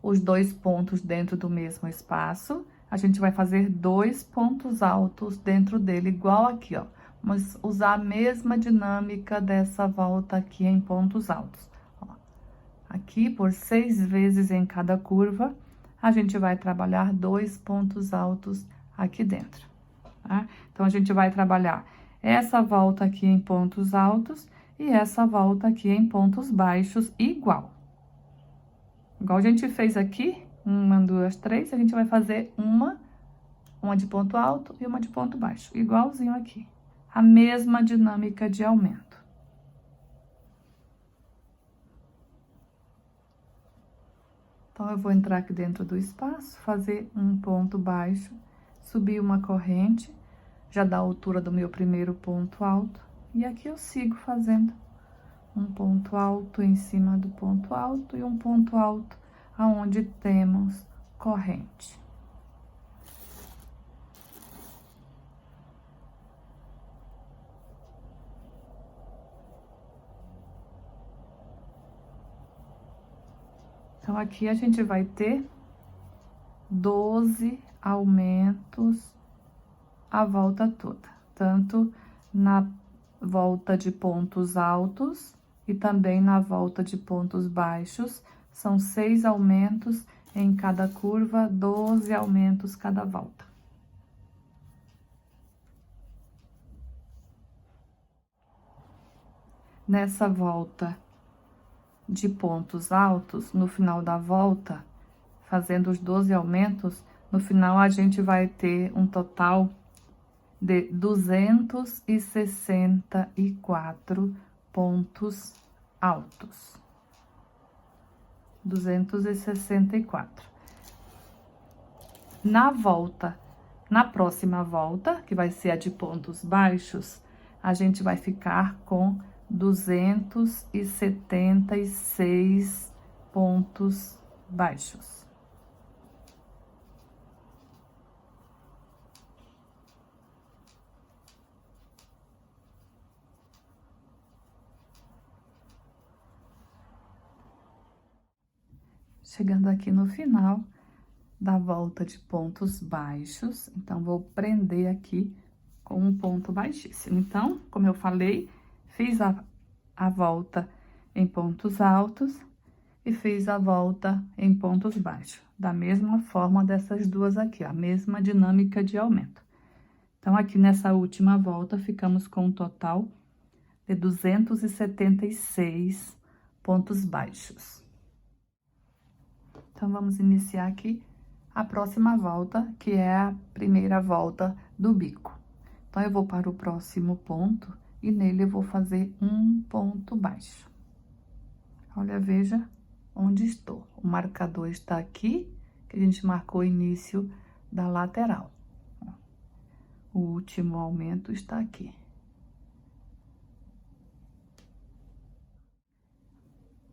os dois pontos dentro do mesmo espaço, a gente vai fazer 2 pontos altos dentro dele, igual aqui, ó. Vamos usar a mesma dinâmica dessa volta aqui em pontos altos. Ó, aqui, por 6 vezes em cada curva, a gente vai trabalhar 2 pontos altos aqui dentro, tá? Então, a gente vai trabalhar essa volta aqui em pontos altos e essa volta aqui em pontos baixos, igual. Igual a gente fez aqui, 1, 2, 3, a gente vai fazer uma de ponto alto e uma de ponto baixo, igualzinho aqui. A mesma dinâmica de aumento. Então, eu vou entrar aqui dentro do espaço, fazer um ponto baixo, subir uma corrente, já dá a altura do meu primeiro ponto alto, e aqui eu sigo fazendo um ponto alto em cima do ponto alto e um ponto alto aonde temos corrente. Então, aqui a gente vai ter 12 aumentos a volta toda, tanto na volta de pontos altos e também na volta de pontos baixos. São 6 aumentos em cada curva, 12 aumentos cada volta. Nessa volta de pontos altos, no final da volta, fazendo os 12 aumentos, no final a gente vai ter um total de 264 pontos altos. 264. Na próxima volta, que vai ser a de pontos baixos, a gente vai ficar com 276 pontos baixos. Chegando aqui no final da volta de pontos baixos, então, vou prender aqui com um ponto baixíssimo. Então, como eu falei, fiz a volta em pontos altos e fiz a volta em pontos baixos. Da mesma forma dessas duas aqui, ó, a mesma dinâmica de aumento. Então, aqui nessa última volta, ficamos com um total de 276 pontos baixos. Então, vamos iniciar aqui a próxima volta, que é a primeira volta do bico. Então, eu vou para o próximo ponto e nele eu vou fazer um ponto baixo. Olha, veja onde estou. O marcador está aqui, que a gente marcou o início da lateral. O último aumento está aqui.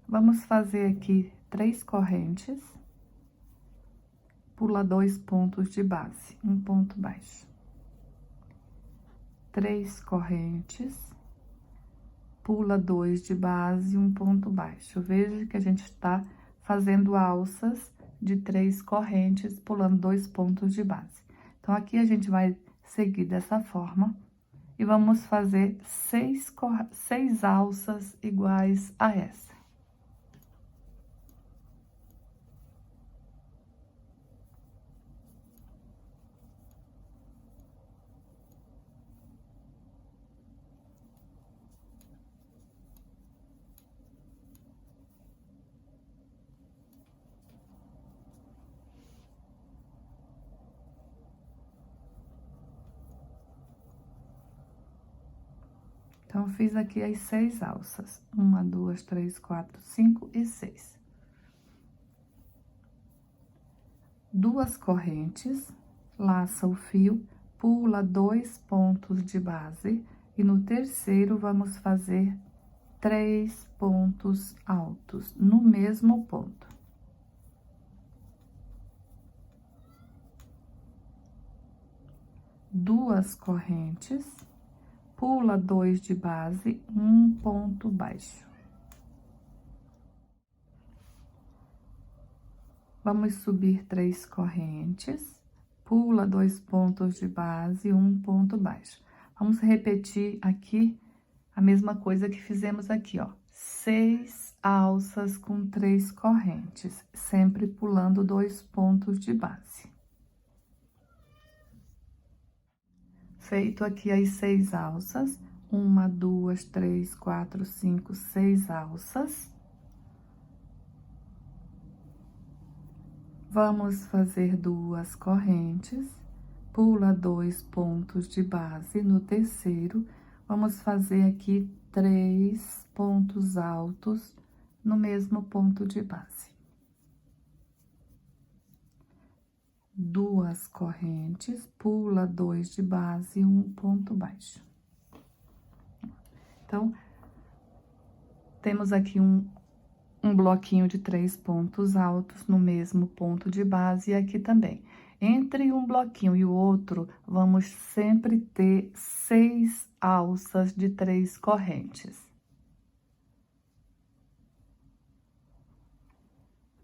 Vamos fazer aqui 3 correntes. Pula 2 pontos de base, um ponto baixo. 3 correntes, pula 2 de base, um ponto baixo. Veja que a gente está fazendo alças de 3 correntes, pulando 2 pontos de base. Então, aqui a gente vai seguir dessa forma e vamos fazer 6 alças iguais a essa. Então, fiz aqui as 6 alças. 1, 2, 3, 4, 5 e 6. 2 correntes, laça o fio, pula 2 pontos de base e no terceiro vamos fazer 3 pontos altos no mesmo ponto. 2 correntes, pula 2 de base, um ponto baixo. Vamos subir 3 correntes, pula 2 pontos de base, um ponto baixo. Vamos repetir aqui a mesma coisa que fizemos aqui, ó. 6 alças com 3 correntes, sempre pulando 2 pontos de base. Feito aqui as 6 alças, 1, 2, 3, 4, 5, 6 alças. Vamos fazer 2 correntes, pula 2 pontos de base no terceiro. Vamos fazer aqui 3 pontos altos no mesmo ponto de base. 2 correntes, pula 2 de base, um ponto baixo. Então, temos aqui um bloquinho de 3 pontos altos no mesmo ponto de base e aqui também. Entre um bloquinho e o outro, vamos sempre ter 6 alças de 3 correntes.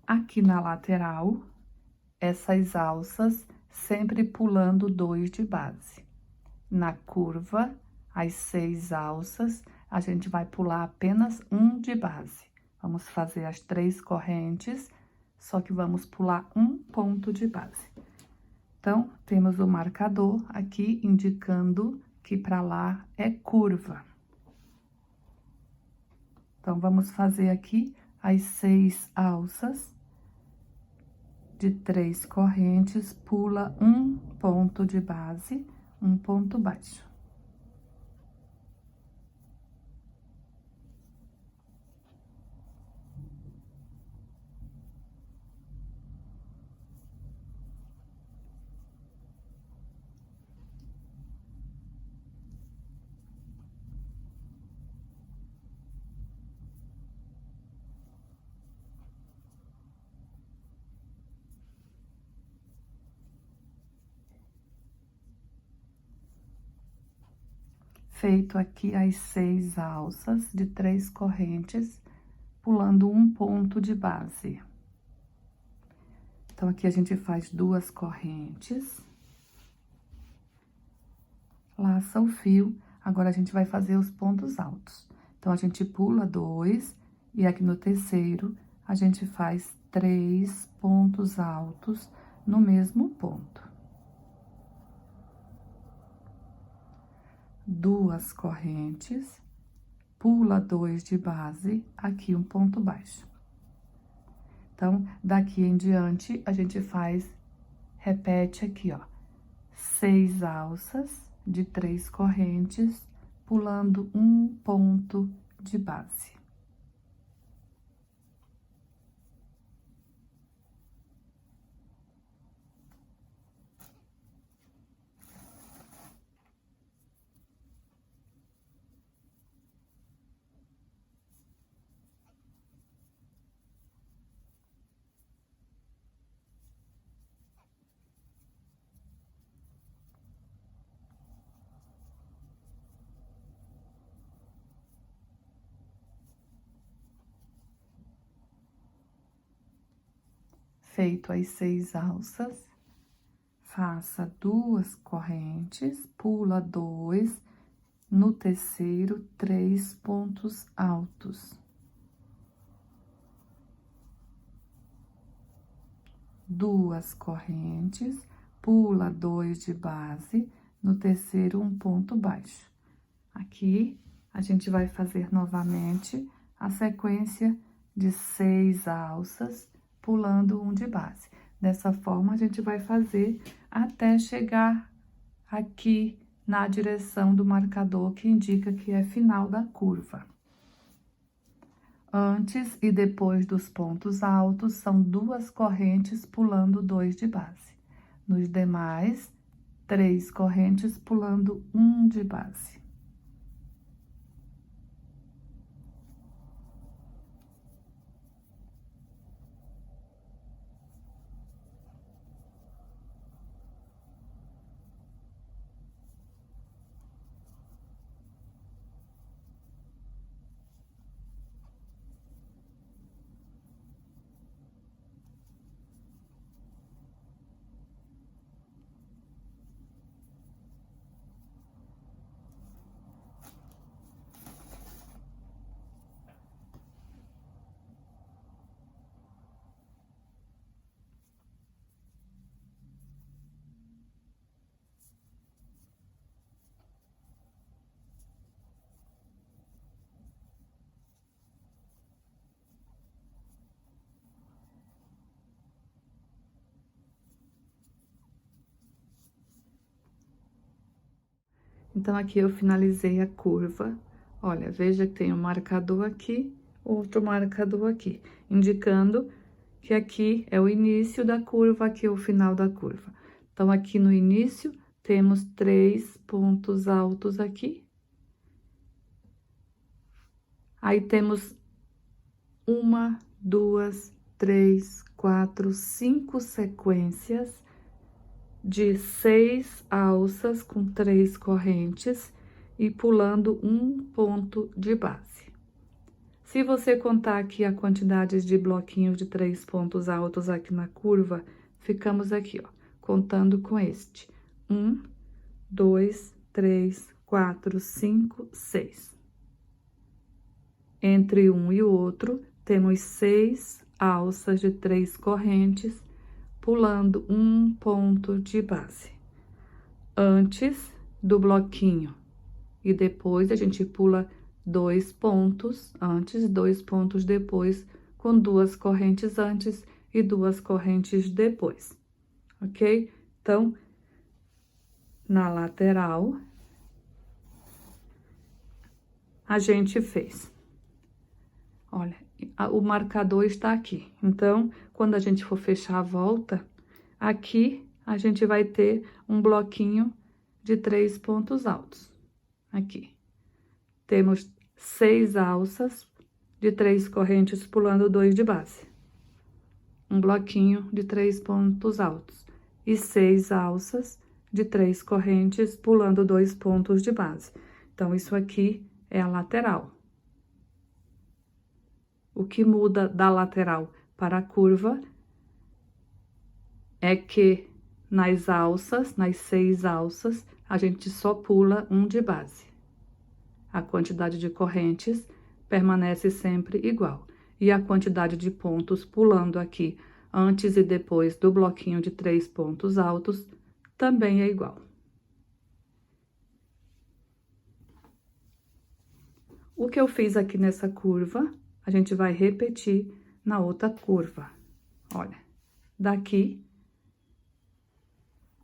Aqui na lateral, essas alças sempre pulando 2 de base. Na curva, as 6 alças, a gente vai pular apenas 1 de base. Vamos fazer as 3 correntes, só que vamos pular um ponto de base. Então, temos o marcador aqui indicando que para lá é curva. Então, vamos fazer aqui as 6 alças de 3 correntes, pula um ponto de base, um ponto baixo. Feito aqui as 6 alças de 3 correntes, pulando um ponto de base. Então, aqui a gente faz 2 correntes, laça o fio, agora a gente vai fazer os pontos altos. Então, a gente pula 2 e aqui no terceiro, a gente faz 3 pontos altos no mesmo ponto. 2 correntes, pula 2 de base, aqui um ponto baixo. Então, daqui em diante, a gente repete aqui, ó, 6 alças de 3 correntes, pulando um ponto de base. Feito as 6 alças, faça 2 correntes, pula 2, no terceiro, 3 pontos altos. 2 correntes, pula 2 de base, no terceiro, um ponto baixo. Aqui, a gente vai fazer novamente a sequência de 6 alças, pulando um de base. Dessa forma, a gente vai fazer até chegar aqui na direção do marcador que indica que é final da curva. Antes e depois dos pontos altos, são 2 correntes pulando 2 de base. Nos demais, 3 correntes pulando 1 de base. Então, aqui eu finalizei a curva. Olha, veja que tem um marcador aqui, outro marcador aqui, indicando que aqui é o início da curva, aqui é o final da curva. Então, aqui no início, temos 3 pontos altos aqui. Aí, temos 1, 2, 3, 4, 5 sequências de 6 alças com 3 correntes e pulando um ponto de base. Se você contar aqui a quantidade de bloquinhos de 3 pontos altos aqui na curva, ficamos aqui, ó, contando com este. 1, 2, 3, 4, 5, 6. Entre um e o outro, temos 6 alças de 3 correntes, pulando um ponto de base. Antes do bloquinho. E depois, a gente pula 2 pontos antes, 2 pontos depois, com 2 correntes antes e 2 correntes depois, ok? Então, na lateral, a gente fez. Olha, o marcador está aqui. Então, quando a gente for fechar a volta, aqui a gente vai ter um bloquinho de 3 pontos altos. Aqui. Temos 6 alças de 3 correntes pulando 2 de base. Um bloquinho de 3 pontos altos. E 6 alças de 3 correntes pulando 2 pontos de base. Então, isso aqui é a lateral. O que muda da lateral para a curva é que nas alças, nas 6 alças, a gente só pula um de base. A quantidade de correntes permanece sempre igual. E a quantidade de pontos pulando aqui antes e depois do bloquinho de 3 pontos altos também é igual. O que eu fiz aqui nessa curva, a gente vai repetir na outra curva. Olha, daqui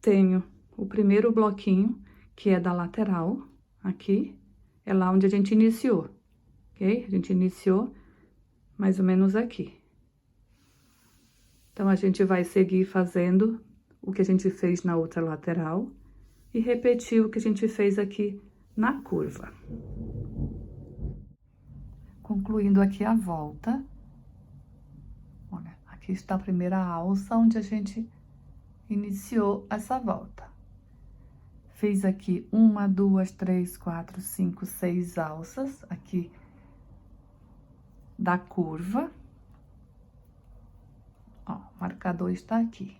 tenho o primeiro bloquinho, que é da lateral, aqui, é lá onde a gente iniciou, ok? A gente iniciou mais ou menos aqui. Então, a gente vai seguir fazendo o que a gente fez na outra lateral e repetir o que a gente fez aqui na curva. Concluindo aqui a volta, olha, aqui está a primeira alça onde a gente iniciou essa volta. Fiz aqui 1, 2, 3, 4, 5, 6 alças aqui da curva. Ó, o marcador está aqui.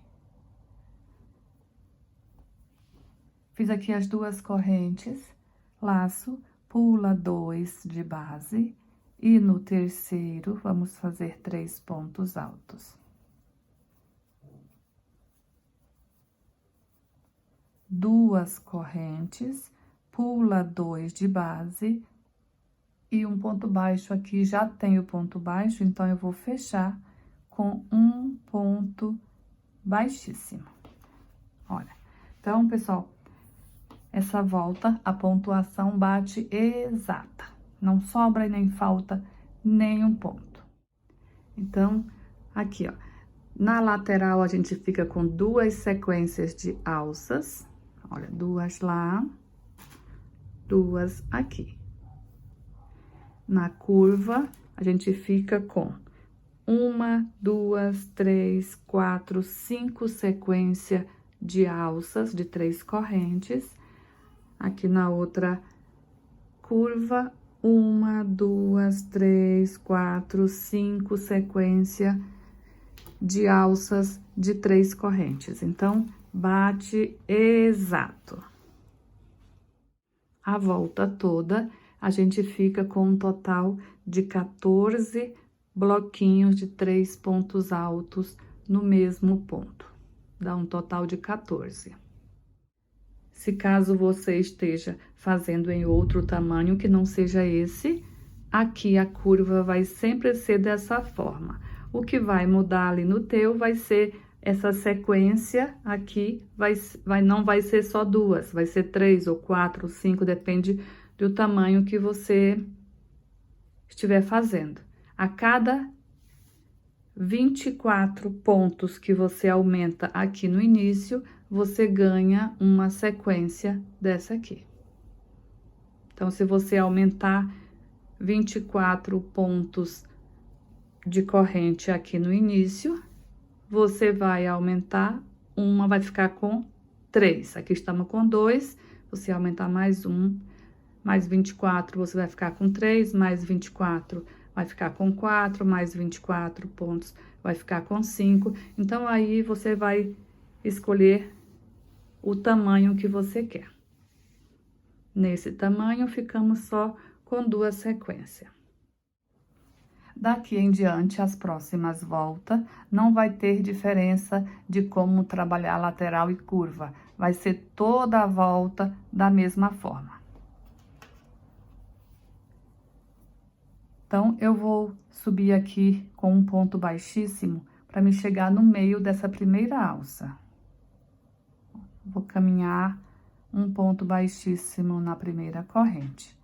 Fiz aqui as 2 correntes, laço, pula 2 de base e no terceiro vamos fazer 3 pontos altos. 2 correntes, pula 2 de base e um ponto baixo aqui, já tem o ponto baixo, então eu vou fechar com um ponto baixíssimo. Olha, então, pessoal, essa volta, a pontuação bate exata, não sobra e nem falta nenhum ponto. Então, aqui, ó, na lateral a gente fica com 2 sequências de alças. Olha, 2 lá, 2 aqui. Na curva, a gente fica com 1, 2, 3, 4, 5 sequências de alças de 3 correntes. Aqui na outra curva, 1, 2, 3, 4, 5 sequências de alças de 3 correntes. Então, bate exato. A volta toda, a gente fica com um total de 14 bloquinhos de 3 pontos altos no mesmo ponto. Dá um total de 14. Se caso você esteja fazendo em outro tamanho que não seja esse, aqui a curva vai sempre ser dessa forma. O que vai mudar ali no teu vai ser essa sequência aqui não vai ser só duas, vai ser 3 ou 4 ou 5, depende do tamanho que você estiver fazendo. A cada 24 pontos que você aumenta aqui no início, você ganha uma sequência dessa aqui. Então, se você aumentar 24 pontos de corrente aqui no início, você vai aumentar uma, vai ficar com 3. Aqui estamos com 2, você aumentar mais um, mais 24, você vai ficar com 3, mais 24, vai ficar com 4, mais 24 pontos, vai ficar com 5. Então, aí você vai escolher o tamanho que você quer. Nesse tamanho, ficamos só com 2 sequências. Daqui em diante, as próximas voltas, não vai ter diferença de como trabalhar lateral e curva. Vai ser toda a volta da mesma forma. Então, eu vou subir aqui com um ponto baixíssimo para me chegar no meio dessa primeira alça. Vou caminhar um ponto baixíssimo na primeira corrente.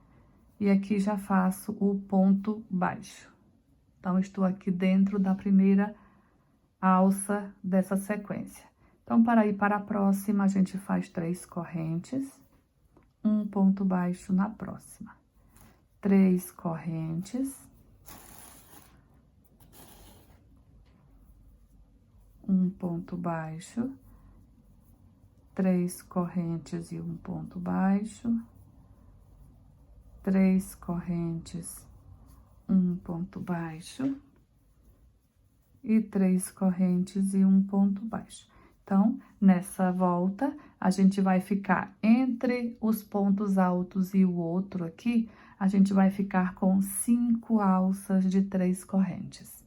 E aqui já faço o ponto baixo. Então, estou aqui dentro da primeira alça dessa sequência. Então, para ir para a próxima, a gente faz 3 correntes, um ponto baixo na próxima. 3 correntes, um ponto baixo, 3 correntes e um ponto baixo, 3 correntes, um ponto baixo e 3 correntes e um ponto baixo. Então, nessa volta, a gente vai ficar entre os pontos altos e o outro aqui, a gente vai ficar com 5 alças de 3 correntes.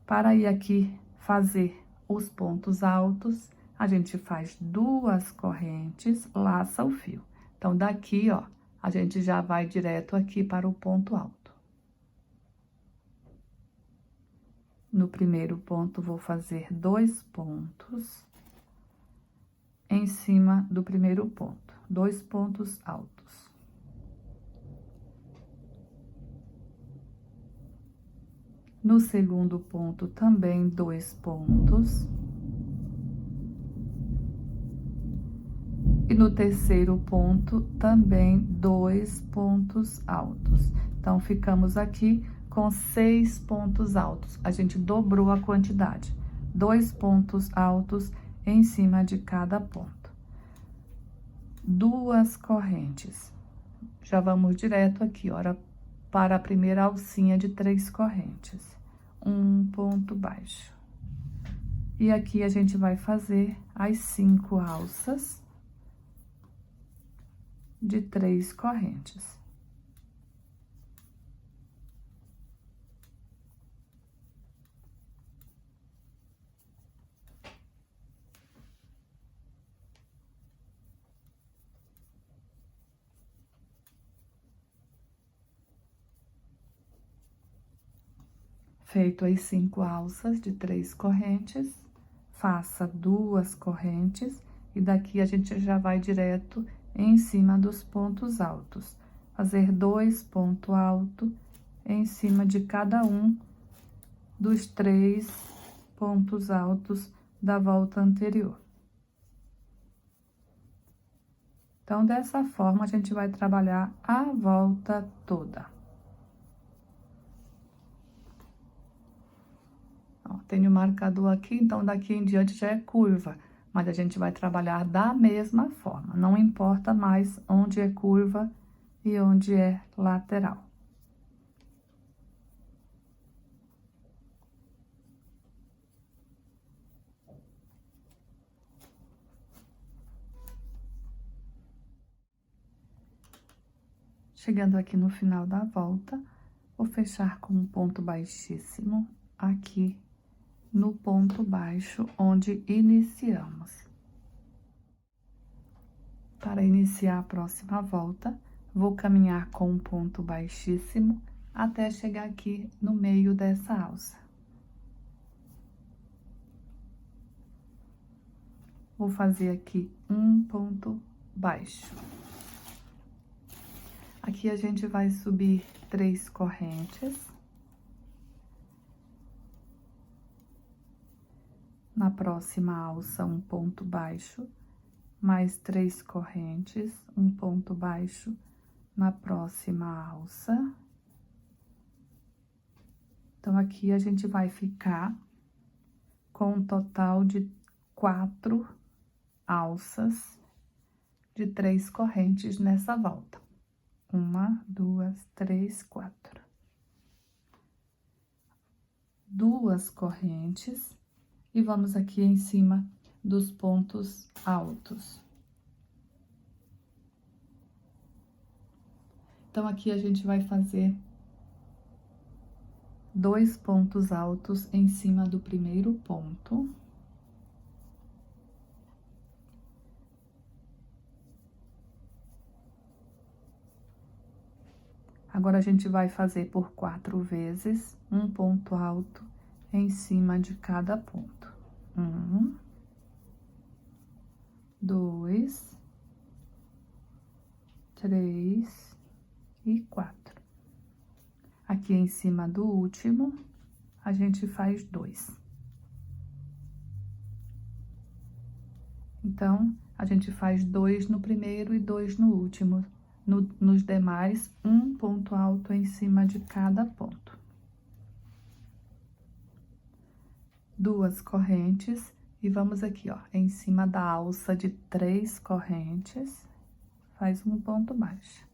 Para ir aqui fazer os pontos altos, a gente faz 2 correntes, laça o fio. Então, daqui, ó, a gente já vai direto aqui para o ponto alto. No primeiro ponto, vou fazer 2 pontos em cima do primeiro ponto, 2 pontos altos. No segundo ponto, também 2 pontos. E no terceiro ponto, também 2 pontos altos. Então, ficamos aqui com 6 pontos altos. A gente dobrou a quantidade. 2 pontos altos em cima de cada ponto. 2 correntes. Já vamos direto aqui, ora, para a primeira alcinha de 3 correntes. Um ponto baixo. E aqui a gente vai fazer as 5 alças de 3 correntes. Feito as 5 alças de 3 correntes, faça 2 correntes e daqui a gente já vai direto em cima dos pontos altos. Fazer 2 pontos altos em cima de cada um dos 3 pontos altos da volta anterior. Então, dessa forma, a gente vai trabalhar a volta toda. Tenho marcador aqui, então daqui em diante já é curva, mas a gente vai trabalhar da mesma forma, não importa mais onde é curva e onde é lateral. Chegando aqui no final da volta, vou fechar com um ponto baixíssimo aqui no ponto baixo onde iniciamos. Para iniciar a próxima volta, vou caminhar com um ponto baixíssimo até chegar aqui no meio dessa alça. vou fazer aqui um ponto baixo. Aqui a gente vai subir 3 correntes. Na próxima alça, um ponto baixo, mais 3 correntes, um ponto baixo na próxima alça. Então, aqui a gente vai ficar com um total de 4 alças de 3 correntes nessa volta. 1, 2, 3, 4. 2 correntes e vamos aqui em cima dos pontos altos. Então, aqui a gente vai fazer 2 pontos altos em cima do primeiro ponto. Agora, a gente vai fazer por 4 vezes um ponto alto em cima de cada ponto. 1, 2, 3 e 4. Aqui em cima do último, a gente faz 2. Então, a gente faz 2 no primeiro e 2 no último. Nos demais, um ponto alto em cima de cada ponto. 2 correntes e vamos aqui, ó, em cima da alça de 3 correntes, faz um ponto baixo.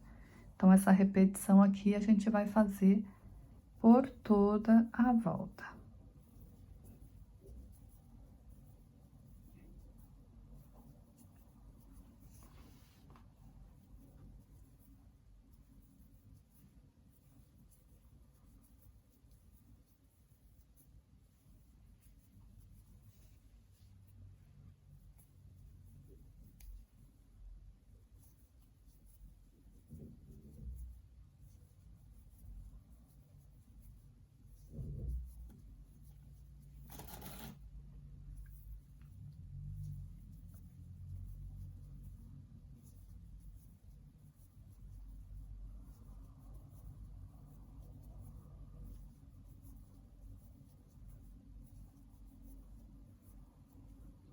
Então, essa repetição aqui a gente vai fazer por toda a volta.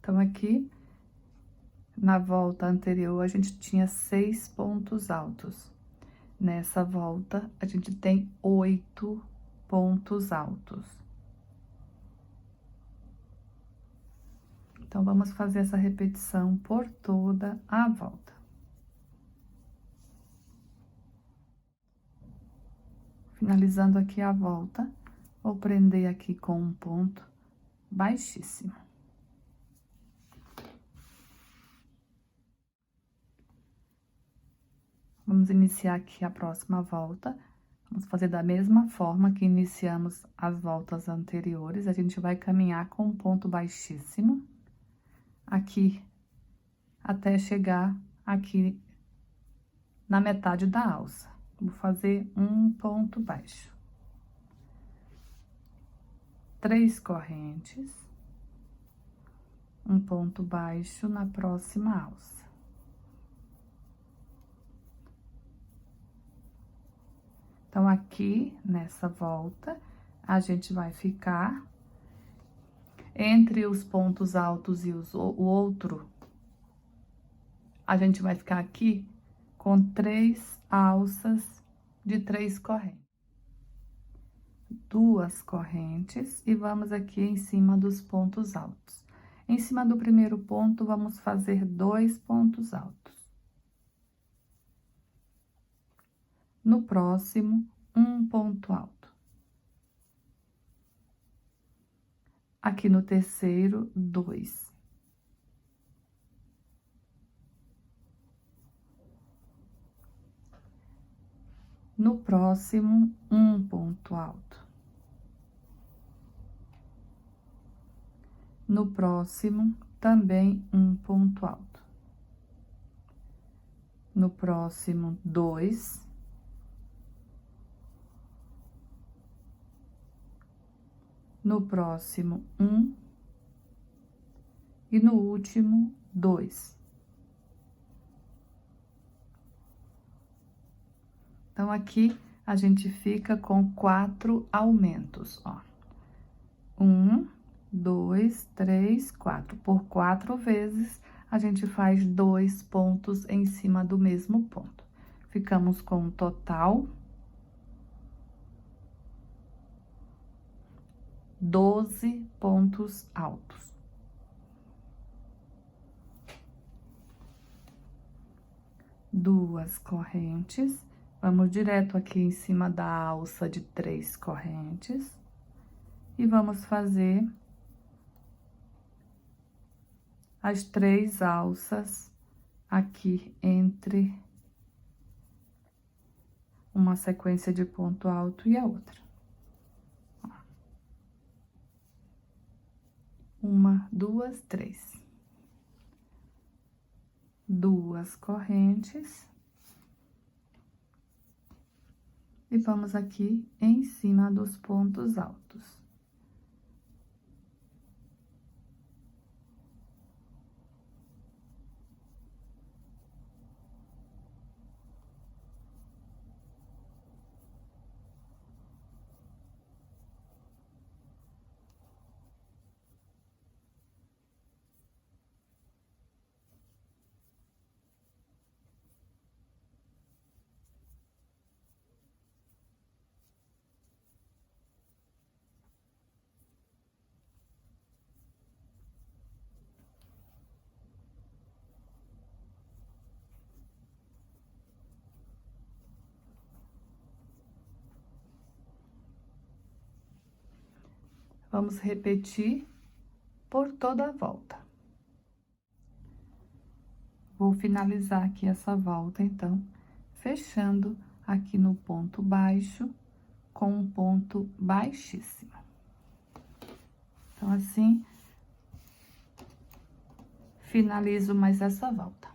Então, aqui, na volta anterior, a gente tinha 6 pontos altos. Nessa volta, a gente tem 8 pontos altos. Então, vamos fazer essa repetição por toda a volta. Finalizando aqui a volta, vou prender aqui com um ponto baixíssimo. Vamos iniciar aqui a próxima volta. Vamos fazer da mesma forma que iniciamos as voltas anteriores. A gente vai caminhar com um ponto baixíssimo aqui, até chegar aqui na metade da alça. Vou fazer um ponto baixo. 3 correntes, um ponto baixo na próxima alça. Então, aqui, nessa volta, a gente vai ficar entre os pontos altos e o outro, a gente vai ficar aqui com 3 alças de 3 correntes. 2 correntes e vamos aqui em cima dos pontos altos. Em cima do primeiro ponto, vamos fazer 2 pontos altos. No próximo, um ponto alto. Aqui no terceiro, 2. No próximo, um ponto alto. No próximo, também um ponto alto. No próximo, 2. No próximo, 1. E no último, 2. Então, aqui, a gente fica com 4 aumentos, ó. 1, 2, 3, 4. Por 4 vezes, a gente faz 2 pontos em cima do mesmo ponto. Ficamos com um total 12 pontos altos. Duas correntes, vamos direto aqui em cima da alça de 3 correntes. E vamos fazer as 3 alças aqui entre uma sequência de ponto alto e a outra. Ó. 1, 2, 3. 2 correntes. E vamos aqui em cima dos pontos altos. Vamos repetir por toda a volta. Vou finalizar aqui essa volta, então, fechando aqui no ponto baixo com um ponto baixíssimo. Então, assim, finalizo mais essa volta.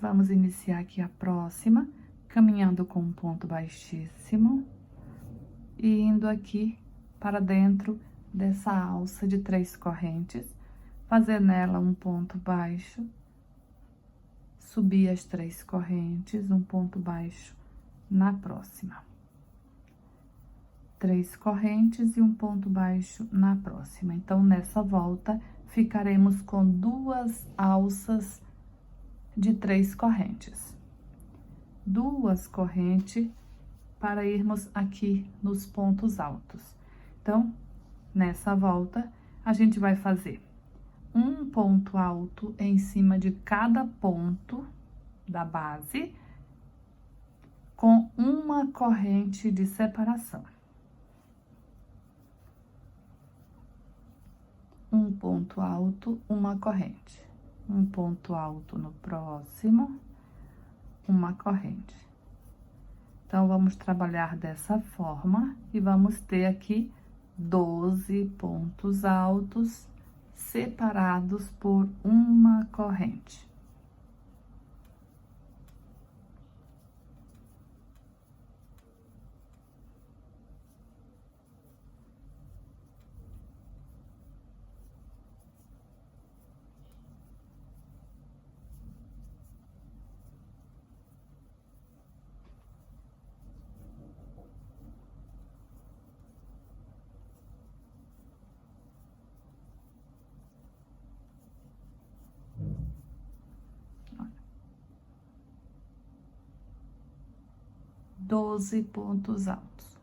Vamos iniciar aqui a próxima, caminhando com um ponto baixíssimo e indo aqui para dentro dessa alça de 3 correntes, fazer nela um ponto baixo, subir as 3 correntes, um ponto baixo na próxima. 3 correntes e um ponto baixo na próxima. Então, nessa volta, ficaremos com 2 alças de 3 correntes. 2 correntes para irmos aqui nos pontos altos. Então, nessa volta, a gente vai fazer um ponto alto em cima de cada ponto da base, com uma corrente de separação. Um ponto alto, uma corrente. Um ponto alto no próximo, uma corrente. Então, vamos trabalhar dessa forma e vamos ter aqui 12 pontos altos separados por uma corrente. Doze pontos altos.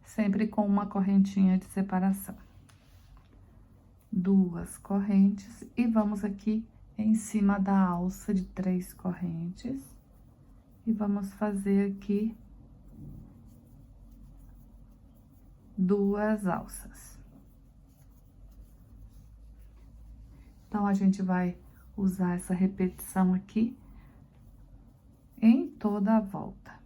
Sempre com uma correntinha de separação. 2 correntes e vamos aqui em cima da alça de 3 correntes e vamos fazer aqui 2 alças. Então, a gente vai usar essa repetição aqui em toda a volta.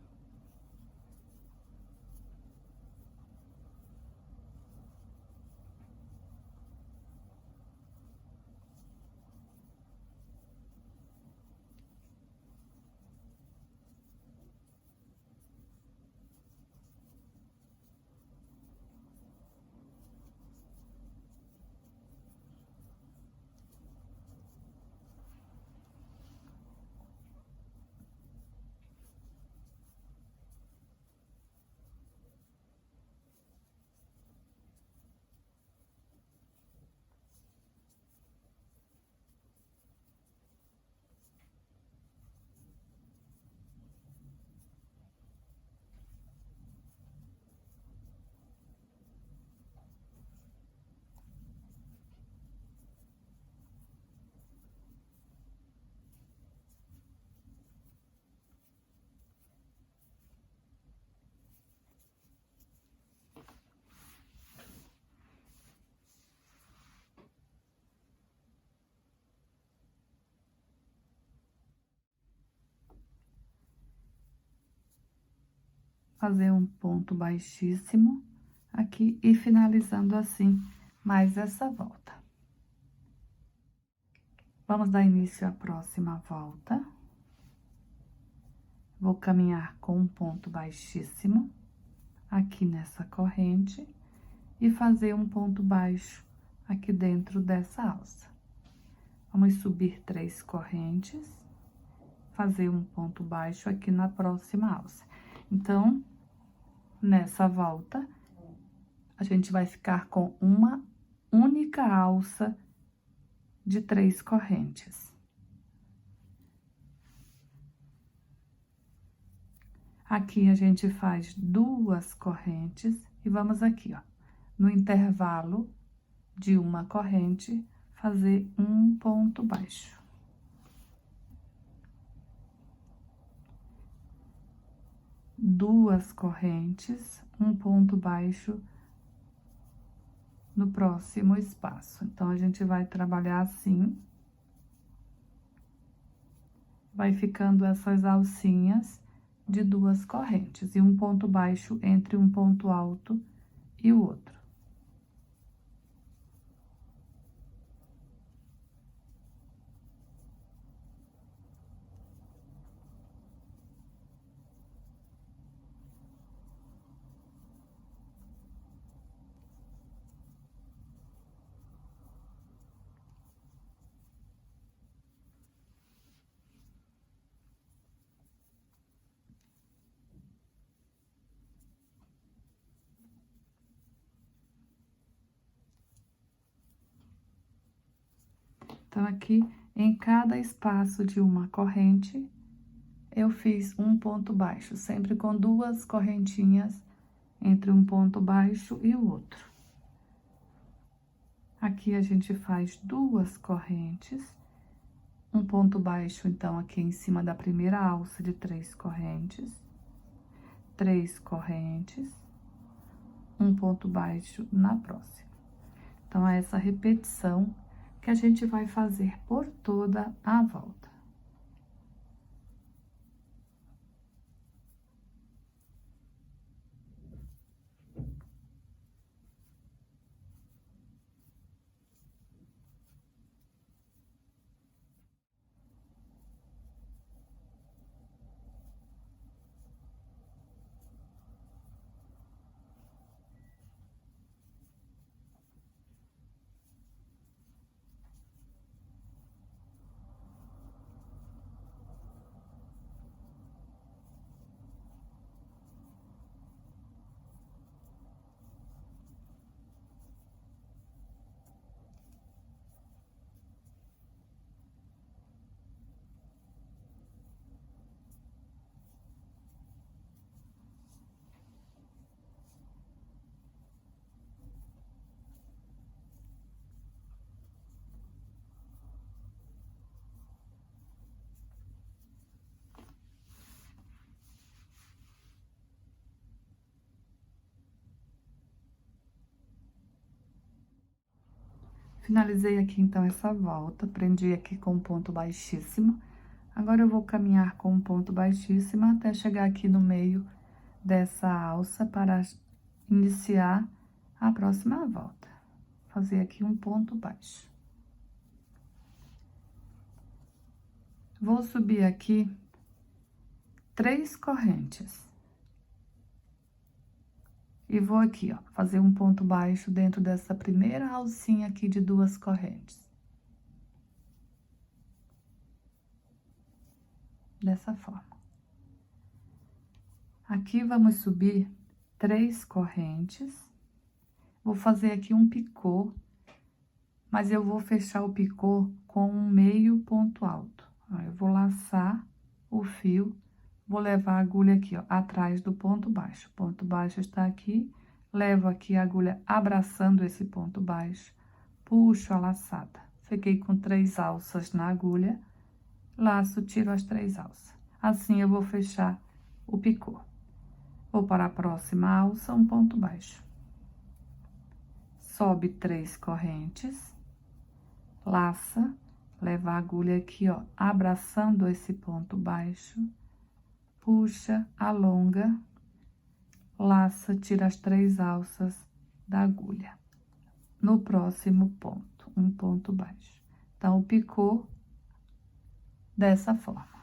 fazer um ponto baixíssimo aqui e finalizando assim mais essa volta. Vamos dar início à próxima volta. Vou caminhar com um ponto baixíssimo aqui nessa corrente e fazer um ponto baixo aqui dentro dessa alça. Vamos subir 3 correntes, fazer um ponto baixo aqui na próxima alça. Então, nessa volta, a gente vai ficar com uma única alça de 3 correntes. Aqui a gente faz 2 correntes e vamos aqui, ó, no intervalo de uma corrente, fazer um ponto baixo. Duas correntes, um ponto baixo no próximo espaço. Então, a gente vai trabalhar assim. Vai ficando essas alcinhas de 2 correntes e um ponto baixo entre um ponto alto e o outro. Então, aqui, em cada espaço de uma corrente, eu fiz um ponto baixo, sempre com 2 correntinhas entre um ponto baixo e o outro. Aqui, a gente faz 2 correntes, um ponto baixo, então, aqui em cima da primeira alça de 3 correntes, 3 correntes, um ponto baixo na próxima. Então, é essa repetição que a gente vai fazer por toda a volta. Finalizei aqui, então, essa volta, prendi aqui com um ponto baixíssimo. Agora, eu vou caminhar com um ponto baixíssimo até chegar aqui no meio dessa alça para iniciar a próxima volta. Fazer aqui um ponto baixo. Vou subir aqui 3 correntes. E vou aqui, ó, fazer um ponto baixo dentro dessa primeira alcinha aqui de 2 correntes. Dessa forma. Aqui, vamos subir 3 correntes. Vou fazer aqui um picô, mas eu vou fechar o picô com um meio ponto alto. Ó, eu vou laçar o fio, vou levar a agulha aqui, ó, atrás do ponto baixo. O ponto baixo está aqui, levo aqui a agulha abraçando esse ponto baixo, puxo a laçada. Fiquei com 3 alças na agulha, laço, tiro as 3 alças. Assim, eu vou fechar o picô. Vou para a próxima alça, um ponto baixo. Sobe 3 correntes, laça, leva a agulha aqui, ó, abraçando esse ponto baixo, puxa, alonga, laça, tira as 3 alças da agulha. No próximo ponto, um ponto baixo. Então, o picô dessa forma.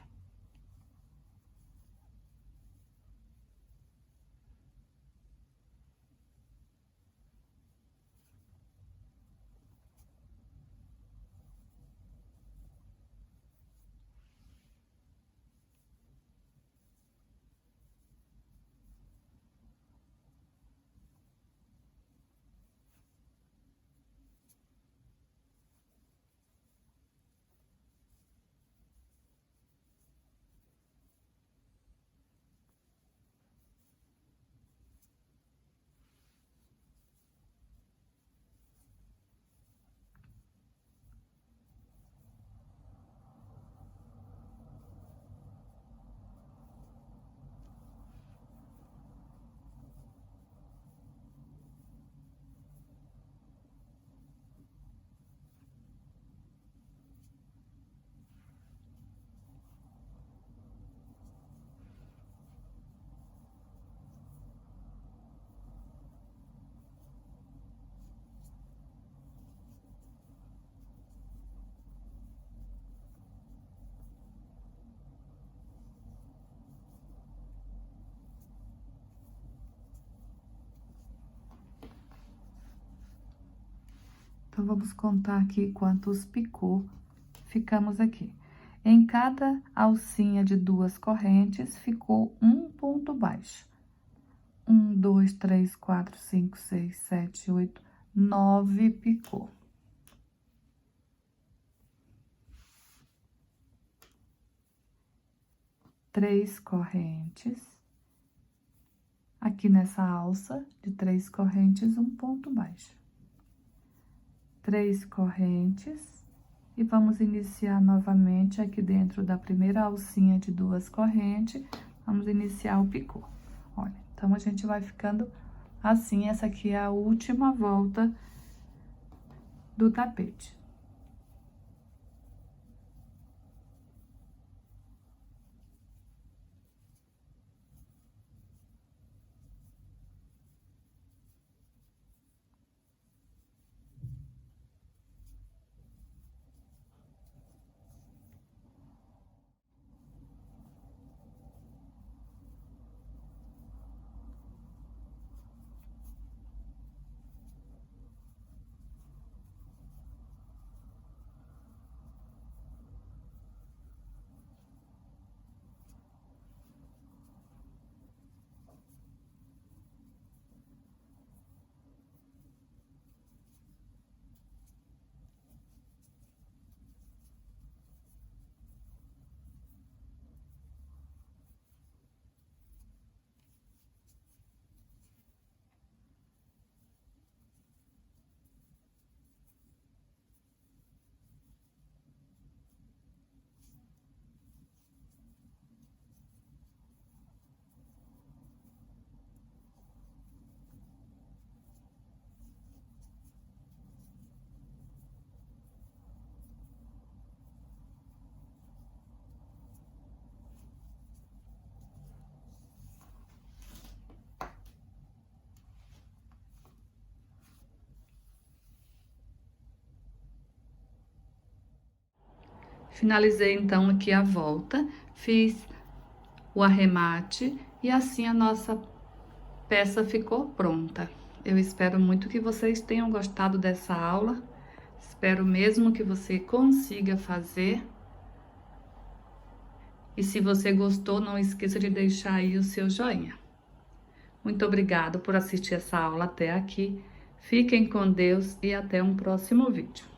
Então, vamos contar aqui quantos picô ficamos aqui. Em cada alcinha de 2 correntes, ficou um ponto baixo. 1, 2, 3, 4, 5, 6, 7, 8, 9 picô. Três correntes. Aqui nessa alça de 3 correntes, um ponto baixo. 3 correntes. E vamos iniciar novamente aqui dentro da primeira alcinha de 2 correntes, vamos iniciar o picô. Olha, então, a gente vai ficando assim, essa aqui é a última volta do tapete. Finalizei, então, aqui a volta, fiz o arremate e assim a nossa peça ficou pronta. Eu espero muito que vocês tenham gostado dessa aula. Espero mesmo que você consiga fazer. E se você gostou, não esqueça de deixar aí o seu joinha. Muito obrigada por assistir essa aula até aqui. Fiquem com Deus e até um próximo vídeo.